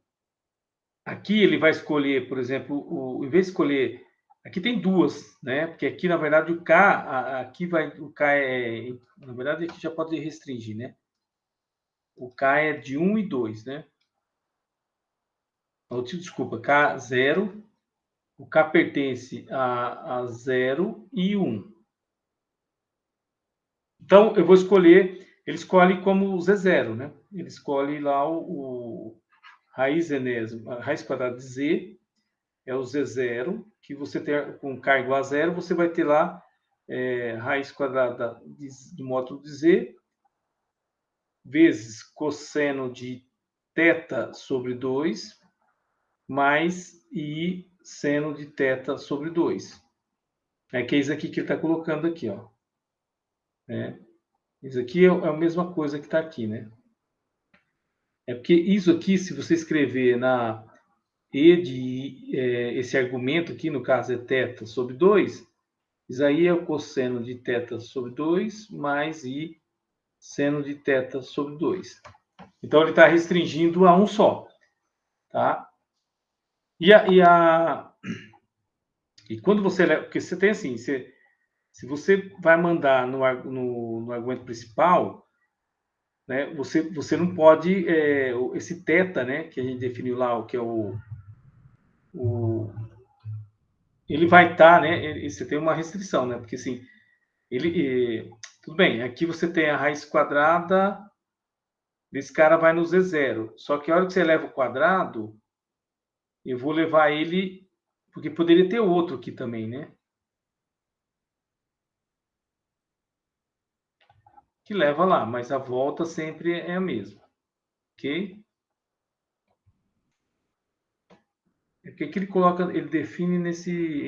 aqui ele vai escolher, por exemplo, em vez de escolher... Aqui tem duas, né? Porque aqui, na verdade, o k, o k na verdade, aqui já pode restringir, né? O k é de 1 e 2, né? Desculpa, k0, o k pertence a 0 e 1. Então, eu vou escolher, ele escolhe como Z0, né? Ele escolhe lá o raiz enésima, a raiz quadrada de Z, é o Z0, que você tem com K igual a 0, você vai ter lá raiz quadrada do módulo de Z, vezes cosseno de θ sobre 2, mais I seno de θ sobre 2. Que é isso aqui que ele está colocando aqui, ó. Isso aqui é a mesma coisa que está aqui, né? É porque isso aqui, se você escrever na esse argumento aqui, no caso é θ sobre 2, isso aí é o cosseno de θ sobre 2 mais i seno de θ sobre 2. Então, ele está restringindo a um só. Tá? E quando você... Porque você tem assim, se você vai mandar no argumento principal, né, você não pode... esse θ, né, que a gente definiu lá, o que é ele vai estar, né? Você tem uma restrição, né? Porque assim, tudo bem, aqui você tem a raiz quadrada desse cara vai no Z0. Só que a hora que você leva o quadrado, eu vou levar ele... Porque poderia ter outro aqui também, né? Que leva lá, mas a volta sempre é a mesma. Ok? É porque aqui ele coloca, ele define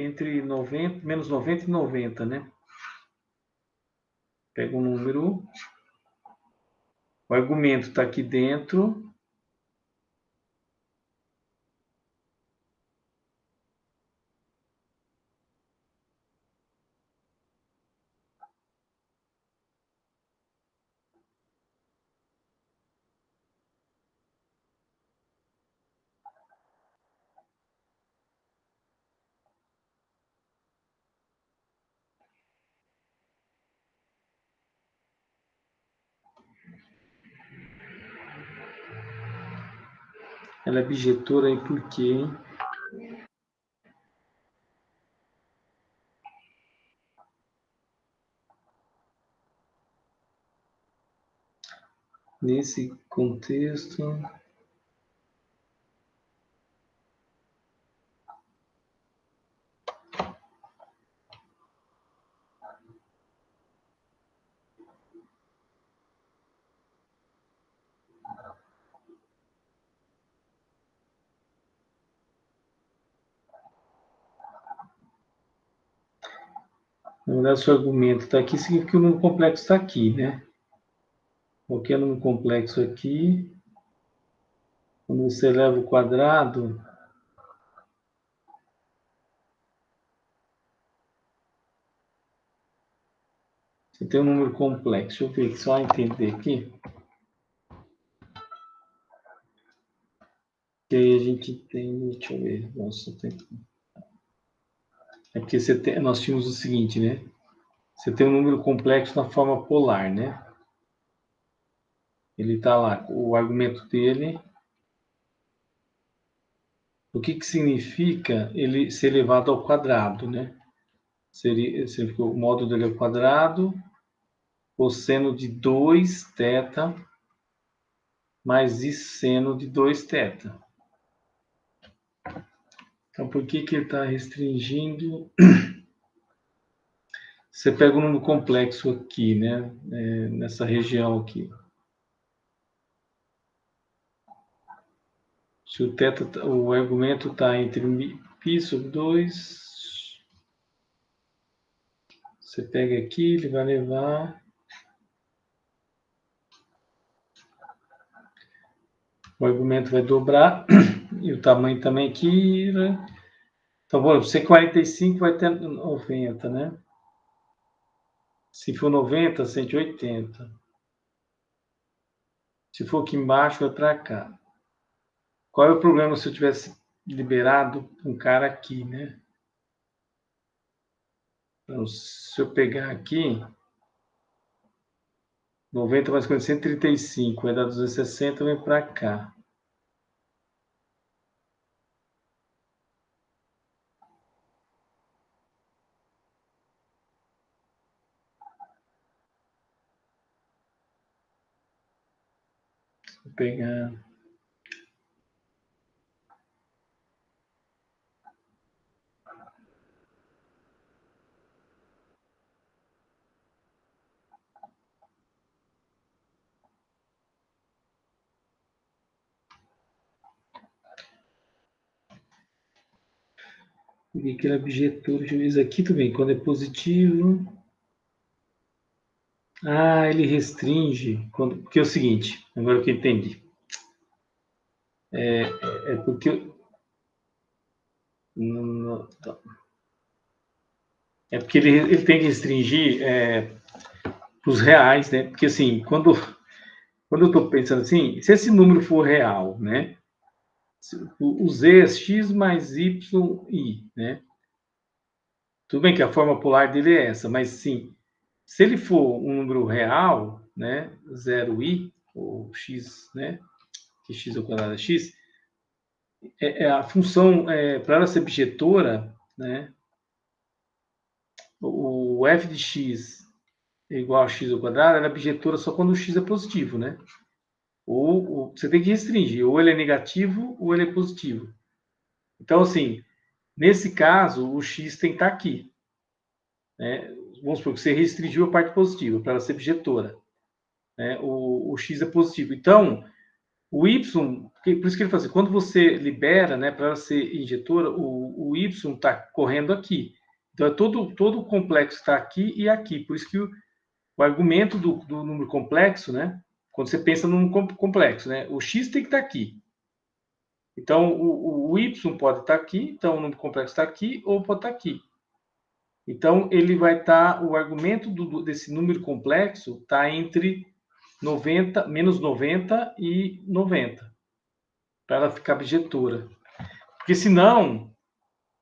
entre 90, menos 90 e 90, né? Pega um número. O argumento está aqui dentro. Ela é bijetora aí por quê, hein? Nesse contexto... Na verdade, o seu argumento está aqui, significa que o número complexo está aqui, né? Qualquer número complexo aqui, quando você eleva o quadrado, você tem um número complexo. Deixa eu ver, só entender aqui. Que aí a gente tem, deixa eu ver, nossa, tem... É porque nós tínhamos o seguinte, né? Você tem um número complexo na forma polar, né? Ele está lá, o argumento dele. O que significa ele ser elevado ao quadrado, né? Significa o módulo dele ao quadrado, cosseno de 2θ mais i seno de 2θ. Então, por que ele está restringindo? Você pega um número complexo aqui, né? Nessa região aqui. Se o argumento está entre π sobre 2, você pega aqui, ele vai levar... O argumento vai dobrar, e o tamanho também aqui, né? Então, bom, se é 45, vai ter 90, né? Se for 90, 180. Se for aqui embaixo, vai para cá. Qual é o problema se eu tivesse liberado um cara aqui, né? Então, se eu pegar aqui, 90 mais 40, 135, vai dar 260, vem para cá. Vou pegar... Peguei aquele objetor, deixa eu ver isso aqui também, quando é positivo... Ah, ele restringe, porque é o seguinte, agora que eu entendi. É porque... É porque ele tem que restringir para os reais, né? Porque, assim, quando eu estou pensando assim, se esse número for real, né? O Z é x mais y, né? Tudo bem que a forma polar dele é essa, mas, sim, se ele for um número real, né? 0i, ou x, né? Que x ao quadrado é x, a função, para ela ser bijetora, né? O f de x é igual a x ao quadrado, ela é bijetora só quando o x é positivo, né? Ou você tem que restringir, ou ele é negativo ou ele é positivo. Então, assim, nesse caso, o x tem que estar aqui, né? Vamos supor que você restringiu a parte positiva para ela ser bijetora, né? O x é positivo. Então, o y, por isso que ele fala assim, quando você libera, né, para ela ser injetora, o y está correndo aqui. Então, todo o complexo está aqui e aqui. Por isso que o argumento do número complexo, né? Quando você pensa num complexo, né? O x tem que estar aqui. Então, o y pode estar aqui, então o número complexo está aqui, ou pode estar aqui. Então, ele vai estar, o argumento desse número complexo está entre 90, menos 90 e 90, para ela ficar bijetora. Porque senão,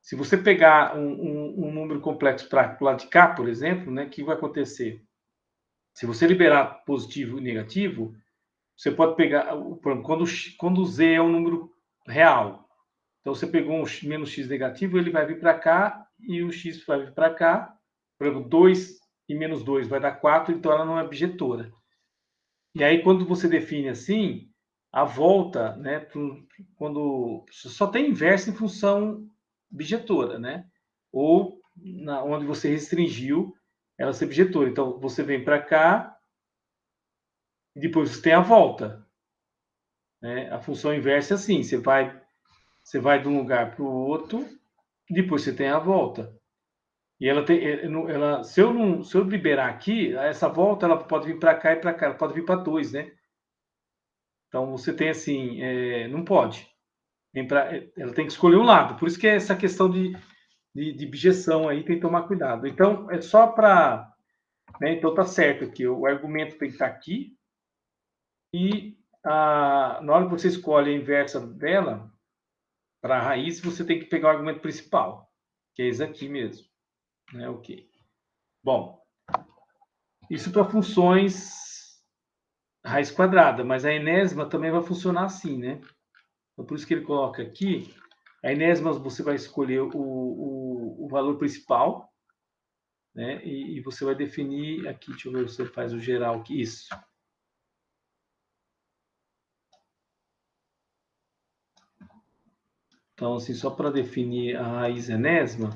se você pegar um número complexo para o lado de cá, por exemplo, né, o que vai acontecer? Se você liberar positivo e negativo, você pode pegar, por exemplo, quando o z é um número real. Então, você pegou um menos x negativo, ele vai vir para cá e o x vai vir para cá. Por exemplo, 2 e menos 2 vai dar 4, então ela não é bijetora. E aí, quando você define assim, a volta, né, quando só tem inversa em função bijetora, né? Ou onde você restringiu ela ser bijetora. Então, você vem para cá e depois você tem a volta, né? A função inversa é assim, você vai de um lugar para o outro, e depois você tem a volta. E se eu liberar aqui, essa volta ela pode vir para cá e para cá, ela pode vir para 2, né? Então você tem assim, não pode. Ela tem que escolher um lado. Por isso que é essa questão de bijeção aí tem que tomar cuidado. Então é só para, né? Então tá certo aqui, o argumento tem que estar aqui e na hora que você escolhe a inversa dela para a raiz, você tem que pegar o argumento principal, que é esse aqui mesmo, né? Ok. Bom, isso para funções raiz quadrada, mas a enésima também vai funcionar assim, né? Então, por isso que ele coloca aqui, a enésima você vai escolher o valor principal, né? E você vai definir aqui, deixa eu ver se você faz o geral aqui, isso. Então, assim, só para definir a raiz enésima,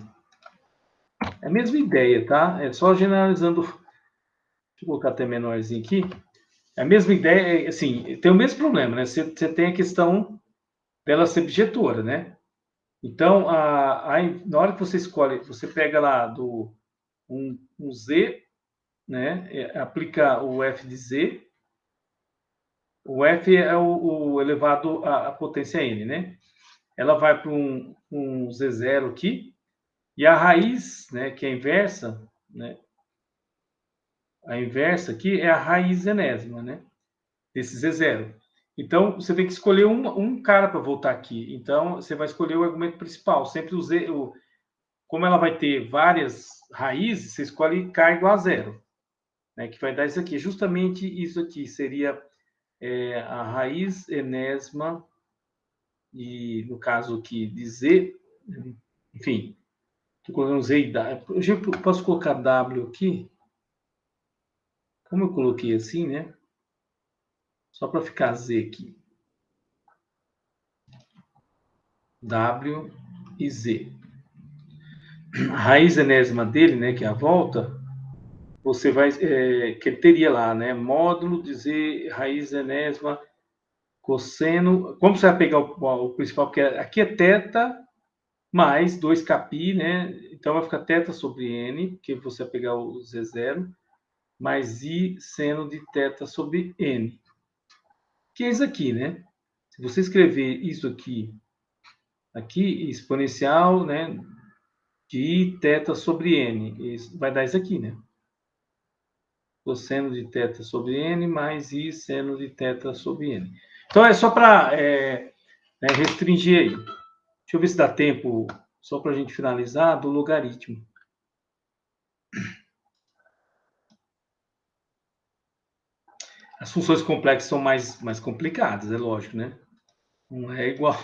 é a mesma ideia, tá? É só generalizando. Deixa eu colocar até menorzinho aqui. É a mesma ideia, assim, tem o mesmo problema, né? Você tem a questão dela ser bijetora, né? Então, na hora que você escolhe, você pega lá um Z, né? Aplica o f de Z. O f é o elevado à potência n, né? Ela vai para um Z0 aqui, e a raiz, né, que é a inversa, né? A inversa aqui é a raiz enésima, né? Desse Z0. Então, você tem que escolher um cara para voltar aqui. Então, você vai escolher o argumento principal. Sempre como ela vai ter várias raízes, você escolhe k igual a 0. Né, que vai dar isso aqui. Justamente isso aqui seria a raiz enésima, e no caso aqui de Z, enfim, estou colocando Z e W. Eu posso colocar W aqui? Como eu coloquei assim, né? Só para ficar Z aqui. W e Z. A raiz enésima dele, né, que é a volta, você vai, que ele teria lá, né, módulo de Z, raiz enésima, cosseno, como você vai pegar o principal, porque aqui é θ mais 2kπ, né, então vai ficar θ sobre n, que você vai pegar o Z0, mais I seno de θ sobre n, que é isso aqui, né, Se você escrever isso aqui, exponencial, né, de θ sobre n, isso vai dar isso aqui, né? Cosseno de θ sobre n mais i seno de θ sobre n. Então, é só para restringir aí. Deixa eu ver se dá tempo, só para a gente finalizar, do logaritmo. As funções complexas são mais complicadas, é lógico, né? Não é igual.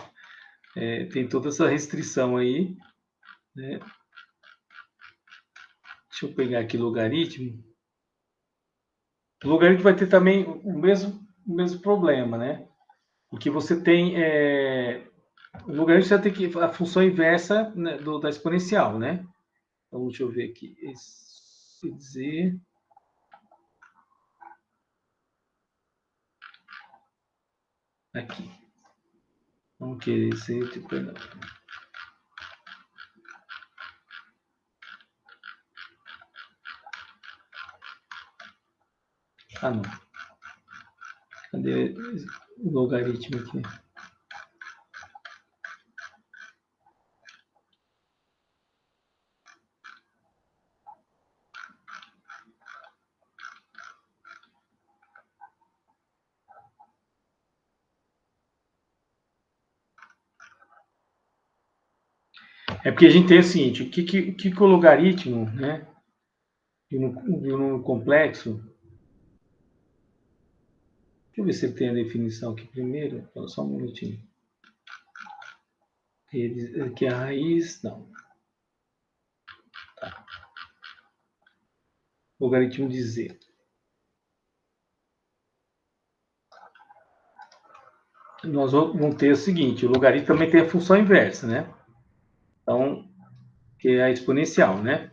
Tem toda essa restrição aí, né? Deixa eu pegar aqui logaritmo. O logaritmo vai ter também o mesmo problema, né? Porque você tem... o logaritmo você vai ter que... A função inversa, né, da exponencial, né? Então, deixa eu ver aqui. Esse dizer... Aqui. Vamos querer ser... Perdão. Ah, não. Cadê o logaritmo aqui? É porque a gente tem o seguinte, o que o logaritmo, né, de um número complexo, deixa eu ver se ele tem a definição aqui primeiro, só um minutinho. Aqui é a raiz, não. Tá. Logaritmo de z. Nós vamos ter o seguinte, o logaritmo também tem a função inversa, né? Então, que é a exponencial, né?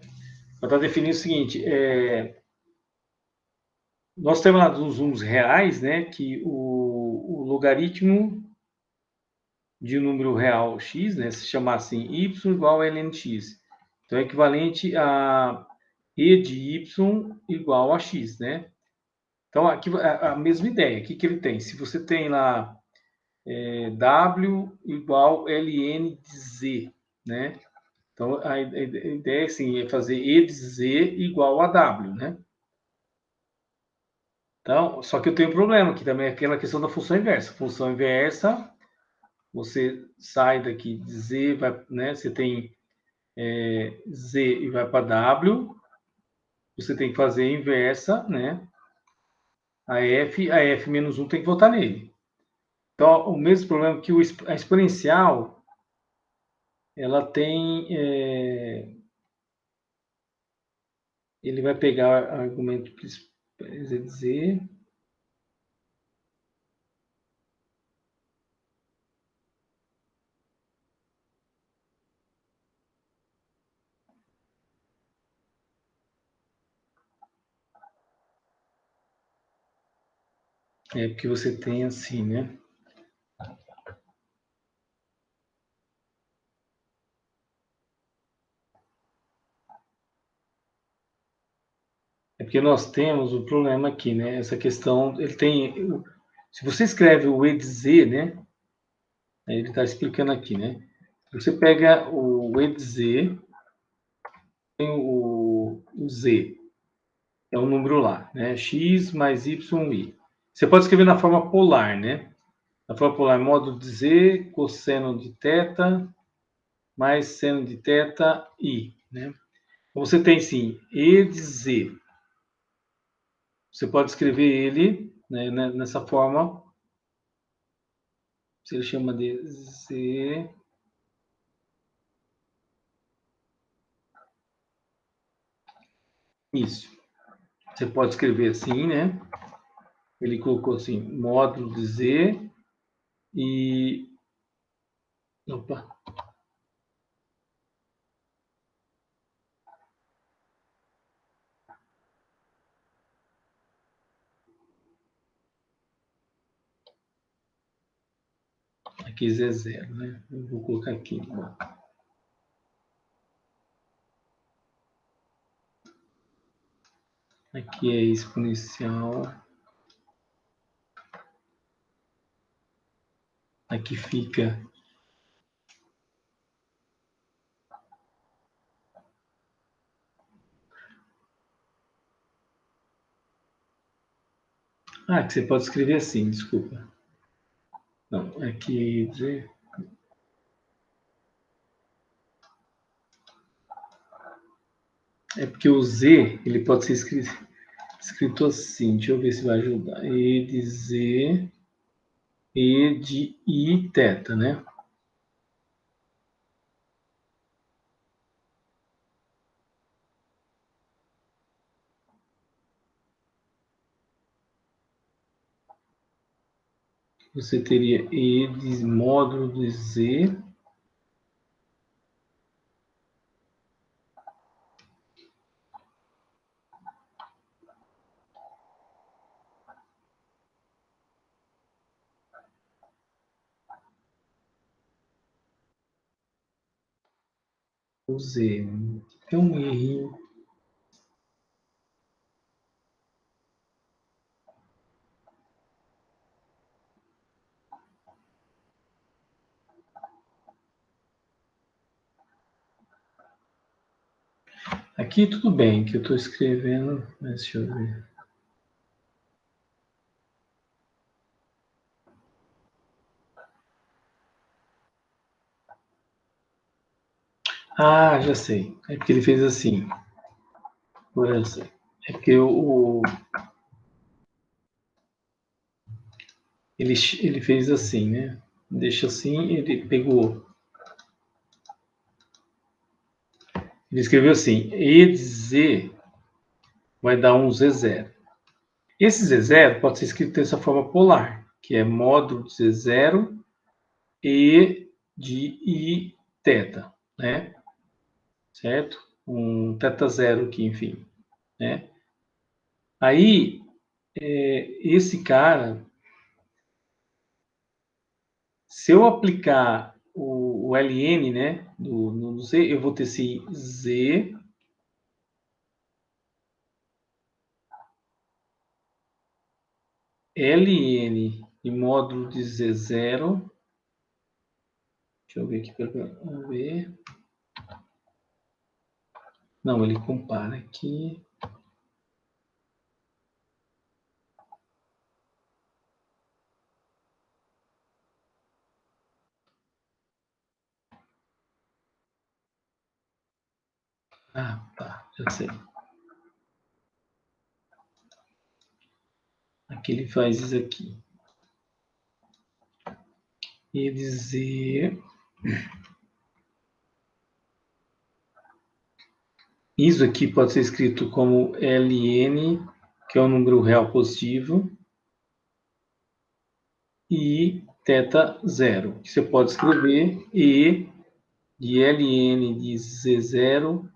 Então, está definindo o seguinte, nós temos lá dos números reais, né, que o logaritmo de um número real x, né, se chamar assim, y igual a lnx. Então, é equivalente a e de y igual a x, né? Então, aqui a mesma ideia. O que ele tem? Se você tem lá w igual ln de z, né? Então, a ideia assim, é fazer e de z igual a w, né? Então, só que eu tenho um problema aqui também, aquela questão da função inversa. Função inversa, você sai daqui de z, vai, né? Você tem z e vai para w, você tem que fazer a inversa, né? A f menos 1 tem que voltar nele. Então, o mesmo problema que a exponencial, ela tem... ele vai pegar argumento z, porque você tem assim, né? É porque nós temos o problema aqui, né? Essa questão, ele tem... Se você escreve o e de z, né? Ele está explicando aqui, né? Você pega o e de z, tem o z, é um número lá, né? X mais y, i. Você pode escrever na forma polar, né? Na forma polar, módulo de z, cosseno de θ, mais seno de θ, i, né? Então, você tem, sim, e de z. Você pode escrever ele, né, nessa forma. Se ele chama de z. Isso. Você pode escrever assim, né? Ele colocou assim, módulo de z e... Opa. Aqui z é zero, né? Eu vou colocar aqui. Bom. Aqui é exponencial. Aqui fica... que você pode escrever assim, desculpa. Não, aqui... É porque o Z, ele pode ser escrito assim. Deixa eu ver se vai ajudar. E de Z, E de I, teta, né? Você teria E de módulo de Z. O Z. Tem um errinho. Aqui tudo bem, que eu estou escrevendo, mas deixa eu ver. Já sei. É porque ele fez assim. Agora eu sei. É porque ele fez assim, né? Deixa assim, ele pegou. Ele escreveu assim, E de Z vai dar um Z0. Esse Z0 pode ser escrito dessa forma polar, que é módulo de Z0 E de I teta, né? Certo? Um teta zero aqui, enfim, né? Aí, esse cara, se eu aplicar o ln, né, no Z, eu vou ter esse Z ln em módulo de Z0. Deixa eu ver aqui. Vamos ver. Não, ele compara aqui. Tá, já sei. Aqui ele faz isso aqui. E dizer... Isso aqui pode ser escrito como ln, que é um número real positivo, e teta zero, que você pode escrever E de ln de Z0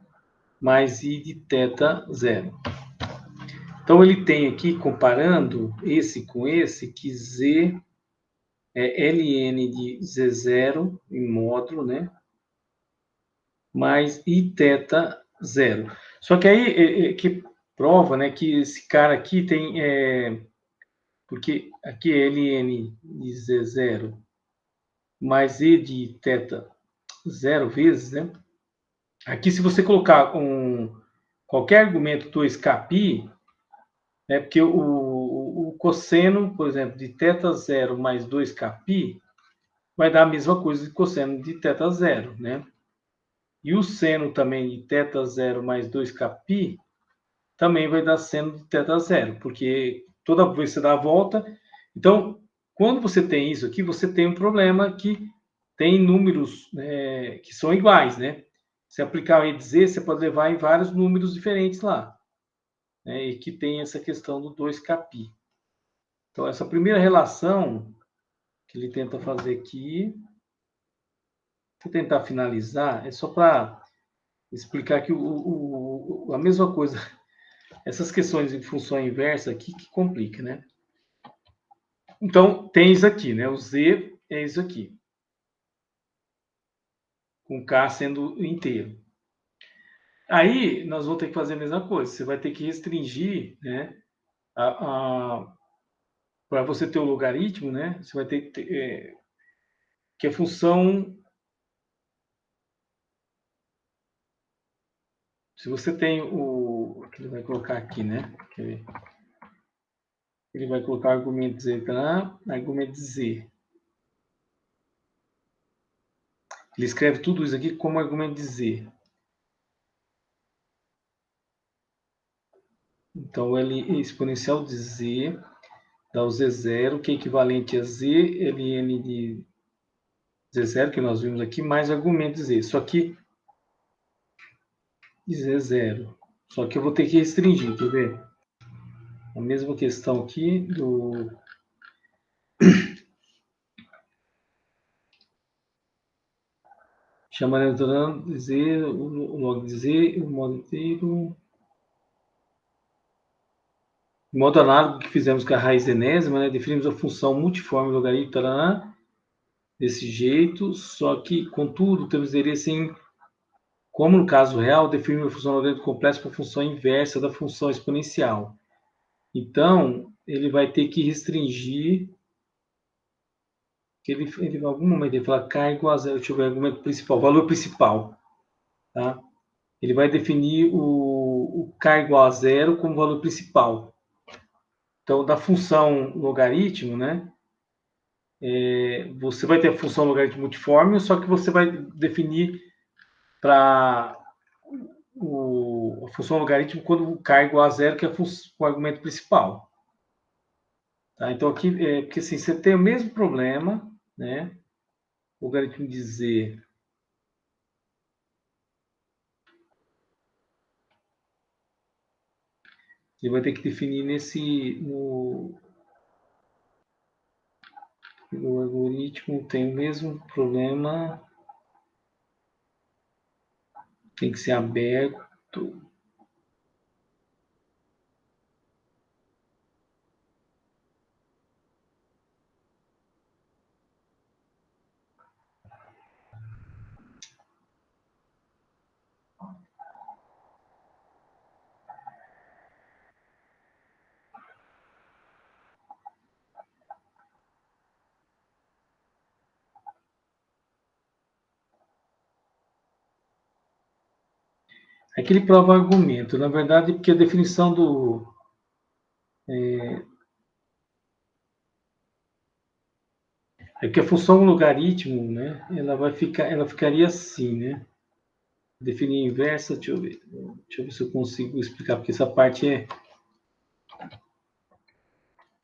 mais I de teta zero. Então, ele tem aqui, comparando esse com esse, que Z é ln de Z0 em módulo, né? Mais I teta zero. Só que aí, que prova, né, que esse cara aqui tem... porque aqui é ln de Z0 mais E de teta zero vezes, né? Aqui, se você colocar qualquer argumento 2kπ, né, porque o cosseno, por exemplo, de teta zero mais 2kπ vai dar a mesma coisa de cosseno de teta zero, né? E o seno também de teta zero mais 2kπ também vai dar seno de teta zero, porque toda vez que você dá a volta... Então, quando você tem isso aqui, você tem um problema que tem números que são iguais, né? Se aplicar o E de Z, você pode levar em vários números diferentes lá, né? E que tem essa questão do 2kπ. Então, essa primeira relação que ele tenta fazer aqui, vou tentar finalizar, é só para explicar que a mesma coisa, essas questões de função inversa aqui que complica, né? Então, tem isso aqui, né? O Z é isso aqui, com K sendo inteiro. Aí, nós vamos ter que fazer a mesma coisa. Você vai ter que restringir, né? Para você ter o logaritmo, né? Você vai ter que que a função... Se você tem o... que ele vai colocar aqui, né? Quer ver? Ele vai colocar argumento Z, tá? Argumento Z. Ele escreve tudo isso aqui como argumento de Z. Então, L exponencial de Z dá o Z0, que é equivalente a Z, Ln de Z0, que nós vimos aqui, mais argumento de Z. Só que de Z0. Só que eu vou ter que restringir, quer ver? A mesma questão aqui do... Chamando de Z, o log de Z, o modo inteiro... De modo análogo que fizemos com a raiz enésima, né? Definimos a função multiforme logaritmo, tarará, desse jeito, só que, contudo, temos assim, como no caso real, definimos a função logarítmica complexa com a função inversa da função exponencial. Então, ele vai ter que restringir, que ele em algum momento ele fala k igual a zero, deixa eu ver, argumento principal, valor principal, tá? Ele vai definir o k igual a zero como valor principal. Então, da função logaritmo, né? Você vai ter a função logaritmo multiforme, só que você vai definir para a função logaritmo quando o k é igual a zero, que é o argumento principal. Tá? Então, aqui, porque assim, você tem o mesmo problema, né? O logaritmo de z ele vai ter que definir no algoritmo tem o mesmo problema, tem que ser aberto. Aqui ele prova argumento, na verdade, porque a definição do... É que a função logaritmo, né, ela ficaria assim, né? Definir a inversa, deixa eu ver se eu consigo explicar, porque essa parte é...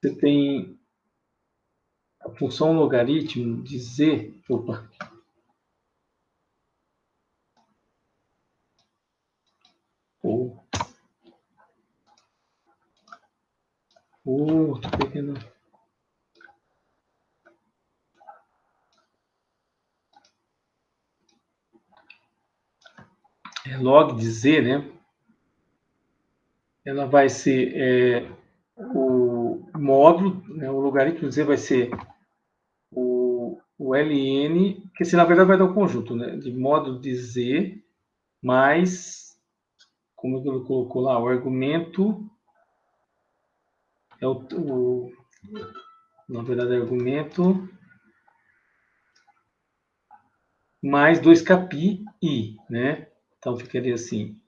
Você tem a função logaritmo de z, opa, tô pegando... log de z, né? Ela vai ser o módulo, né, o logaritmo de z vai ser o ln, que se na verdade vai dar o conjunto, né, de módulo de z mais, como ele colocou lá, o argumento é na verdade é argumento mais 2kpi, né? Então ficaria assim,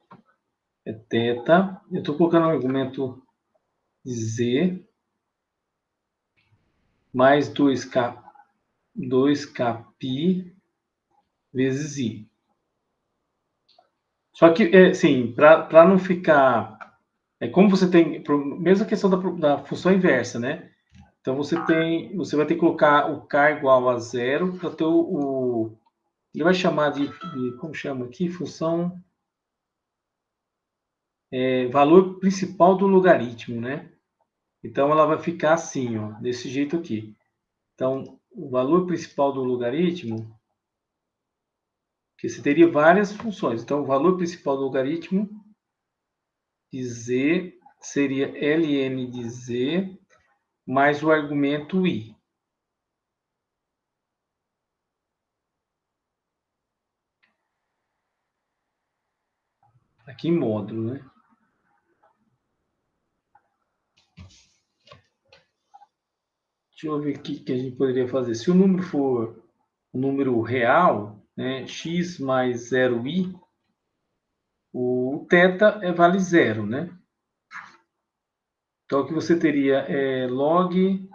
é θ, eu estou colocando o argumento de z mais 2kpi vezes i. Só que, assim, para não ficar... como você tem... Mesma questão da função inversa, né? Então, você vai ter que colocar o k igual a zero para ter ele vai chamar de... Como chama aqui? Função... valor principal do logaritmo, né? Então, ela vai ficar assim, ó, desse jeito aqui. Então, o valor principal do logaritmo... que você teria várias funções. Então, o valor principal do logaritmo de z seria ln de z mais o argumento i. Aqui em módulo, né? Deixa eu ver o que a gente poderia fazer. Se o número for o número real, né, x mais 0i, o θ vale 0, né? Então, o que você teria é log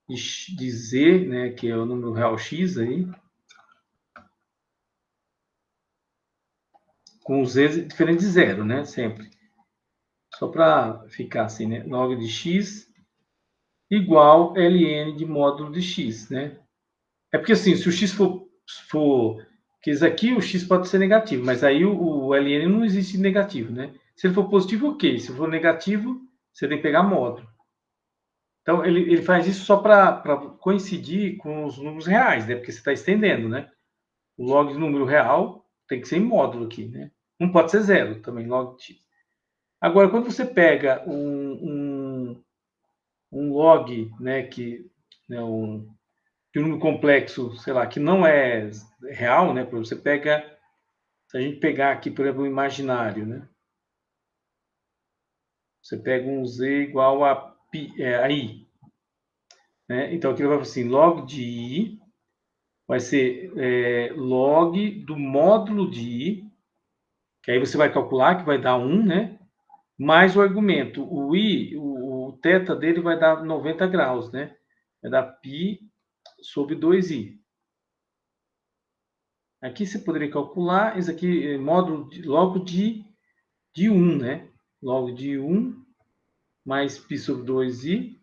de z, né, que é o número real x aí, com z diferente de 0, né, sempre. Só para ficar assim, né, log de x igual ln de módulo de x, né? É porque assim, se o x for que isso aqui, o x pode ser negativo, mas aí o ln não existe negativo, né? Se ele for positivo, ok. Se for negativo, você tem que pegar módulo. Então, ele faz isso só para coincidir com os números reais, né? Porque você está estendendo, né? O log de número real tem que ser em módulo aqui, né? Não pode ser 0 também, log de x. Agora, quando você pega um log, né, né, de um número complexo, sei lá, que não é real, né? Você pega, se a gente pegar aqui, por exemplo, o imaginário, né? Você pega um z igual a i, né? Então aqui vai assim, log de i vai ser log do módulo de i, que aí você vai calcular que vai dar 1, né? Mais o argumento, o i, o θ dele vai dar 90 graus, né? Vai dar π sobre 2i. Aqui você poderia calcular, isso aqui é módulo logo de 1, né? Logo de 1 mais π sobre 2i.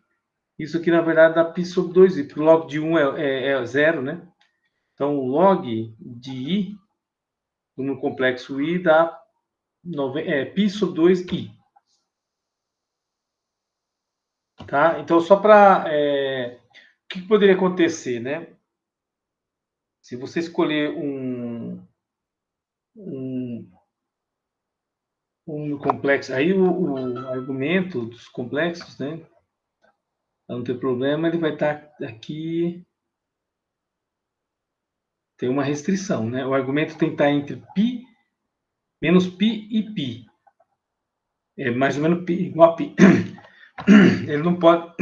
Isso aqui, na verdade, dá π sobre 2i, porque o log de 1 é 0, né? Então, o log de i, no complexo i, dá π sobre 2i. Tá? Então, só para... o que poderia acontecer, né? Se você escolher um complexo, aí o argumento dos complexos, né? Para não ter problema, ele vai estar aqui... Tem uma restrição, né? O argumento tem que estar entre π, menos π e π. É mais ou menos π, igual a π. Ele não pode...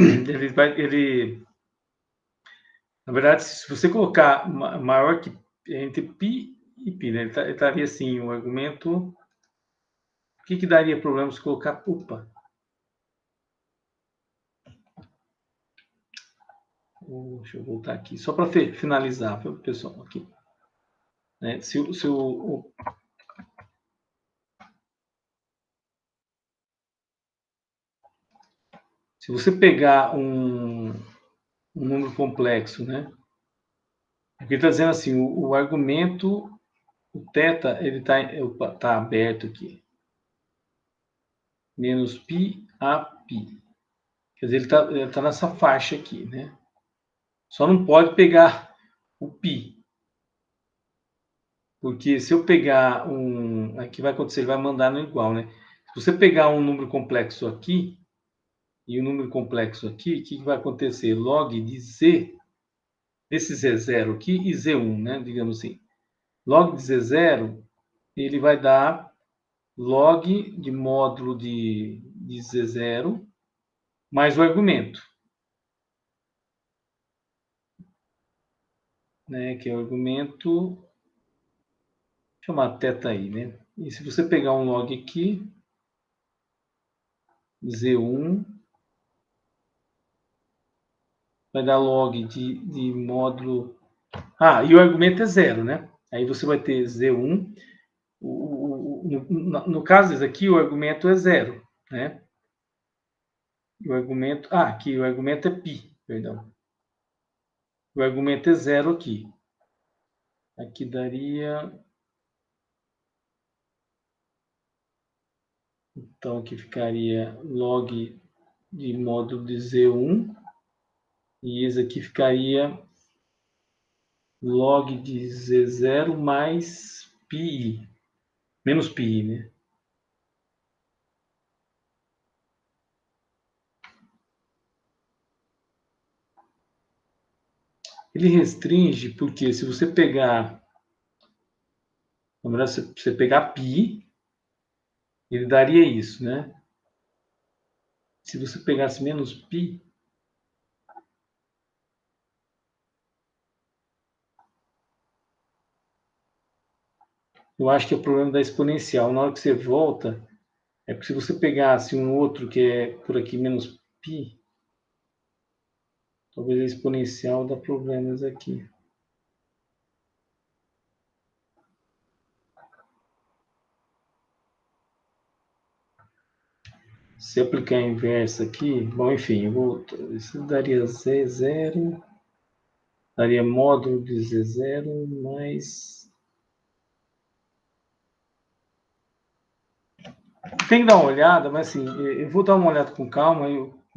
Na verdade, se você colocar maior que entre π e π, né? Ele estaria assim, o argumento... O que daria problema se colocar... Opa! Deixa eu voltar aqui, só para finalizar, pessoal, aqui. Né? Se você pegar um número complexo, né? Aqui está dizendo assim, o argumento, o θ, ele tá aberto aqui. Menos π a π. Quer dizer, ele tá nessa faixa aqui, né? Só não pode pegar o π. Porque se eu pegar o que vai acontecer? Ele vai mandar no igual, né? Se você pegar um número complexo aqui, e um número complexo aqui, o que vai acontecer? Log de z, esse z0 aqui e z1, né? Digamos assim. Log de z0, ele vai dar log de módulo de z0 mais o argumento, né? Que é o argumento, chamar θ aí, né? E se você pegar um log aqui, z1 vai dar log de módulo... e o argumento é 0, né? Aí você vai ter z1. No caso aqui, o argumento é 0, né? E o argumento... aqui o argumento é π, perdão. O argumento é 0 aqui. Aqui daria... Então, aqui ficaria log de módulo de z1. E esse aqui ficaria log de z0 mais πi. Menos πi, né? Ele restringe porque se você pegar... Na verdade, se você pegar π, ele daria isso, né? Se você pegasse menos π, eu acho que é o problema da exponencial. Na hora que você volta, é porque se você pegasse um outro que é por aqui menos π, talvez a exponencial dá problemas aqui. Se aplicar a inversa aqui, bom, enfim, isso daria Z0, daria módulo de Z0 mais... Tem que dar uma olhada, mas assim, eu vou dar uma olhada com calma,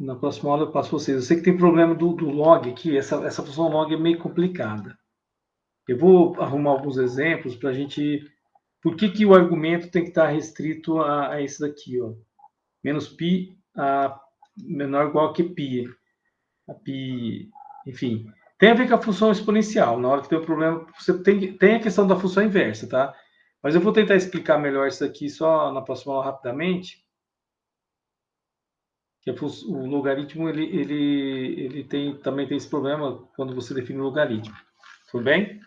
na próxima aula eu passo para vocês. Eu sei que tem problema do log aqui, essa função log é meio complicada. Eu vou arrumar alguns exemplos para a gente... Por que o argumento tem que estar restrito a esse daqui, ó? Menos π a menor ou igual que π. A π, enfim, tem a ver com a função exponencial. Na hora que tem um problema, você tem a questão da função inversa, tá? Mas eu vou tentar explicar melhor isso aqui só na próxima aula rapidamente. Que o logaritmo ele também tem esse problema quando você define o logaritmo. Tudo bem?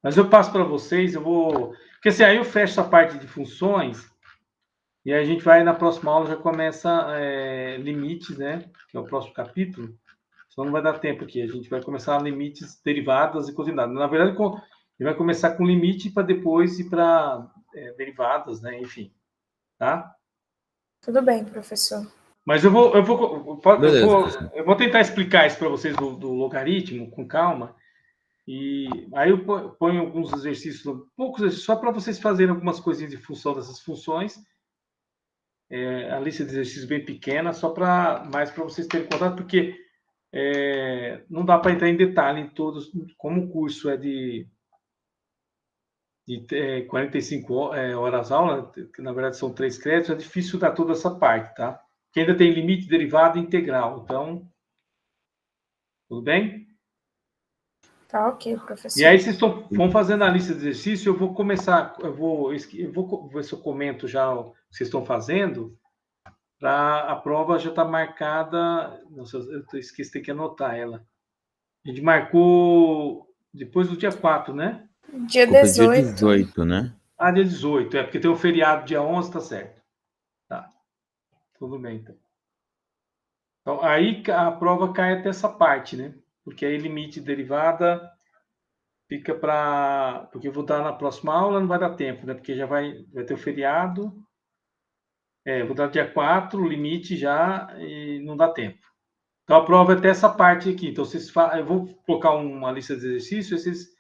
Mas eu passo para vocês, porque assim, aí eu fecho essa parte de funções e aí a gente vai na próxima aula já começa limites, né? Que é o próximo capítulo. Senão não vai dar tempo aqui. A gente vai começar limites, derivadas e continuadas. Na verdade, ele vai começar com limite para depois ir para derivadas, né? Enfim, tá? Tudo bem, professor. Mas eu vou tentar explicar isso para vocês do logaritmo com calma. E aí eu ponho alguns exercícios, poucos exercícios, só para vocês fazerem algumas coisinhas de função dessas funções. A lista de exercícios bem pequena, só mais para vocês terem contato, porque não dá para entrar em detalhe em todos, como o curso é de 45 horas aula, que na verdade são 3 créditos, é difícil dar toda essa parte, tá? Que ainda tem limite, derivada e integral. Então, tudo bem? Tá ok, professor. E aí vocês vão fazendo a lista de exercícios, eu vou começar, eu vou ver se eu comento já o que vocês estão fazendo, para a prova já está marcada, nossa, eu esqueci, tem que anotar ela. A gente marcou depois do dia 4, né? Dia Dia 18. 18, né? Ah, dia 18, porque tem o feriado dia 11, tá certo. Tá, tudo bem, então. Então, aí a prova cai até essa parte, né? Porque aí limite e derivada fica para... Porque eu vou dar na próxima aula, não vai dar tempo, né? Porque já vai ter o feriado. Eu vou dar dia 4, limite já, e não dá tempo. Então, a prova é até essa parte aqui. Então, eu vou colocar uma lista de exercícios, vocês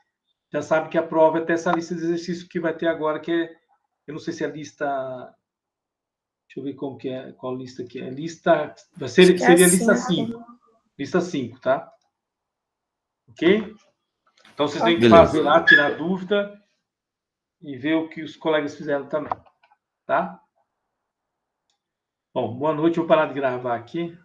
já sabem que a prova é até essa lista de exercícios que vai ter agora, que é... Eu não sei se é a lista... Deixa eu ver como que é, qual lista que é. Lista... Seria lista 5. Lista 5, tá? Ok? Então, vocês têm que fazer lá, tirar dúvida e ver o que os colegas fizeram também. Tá? Bom, boa noite. Eu vou parar de gravar aqui.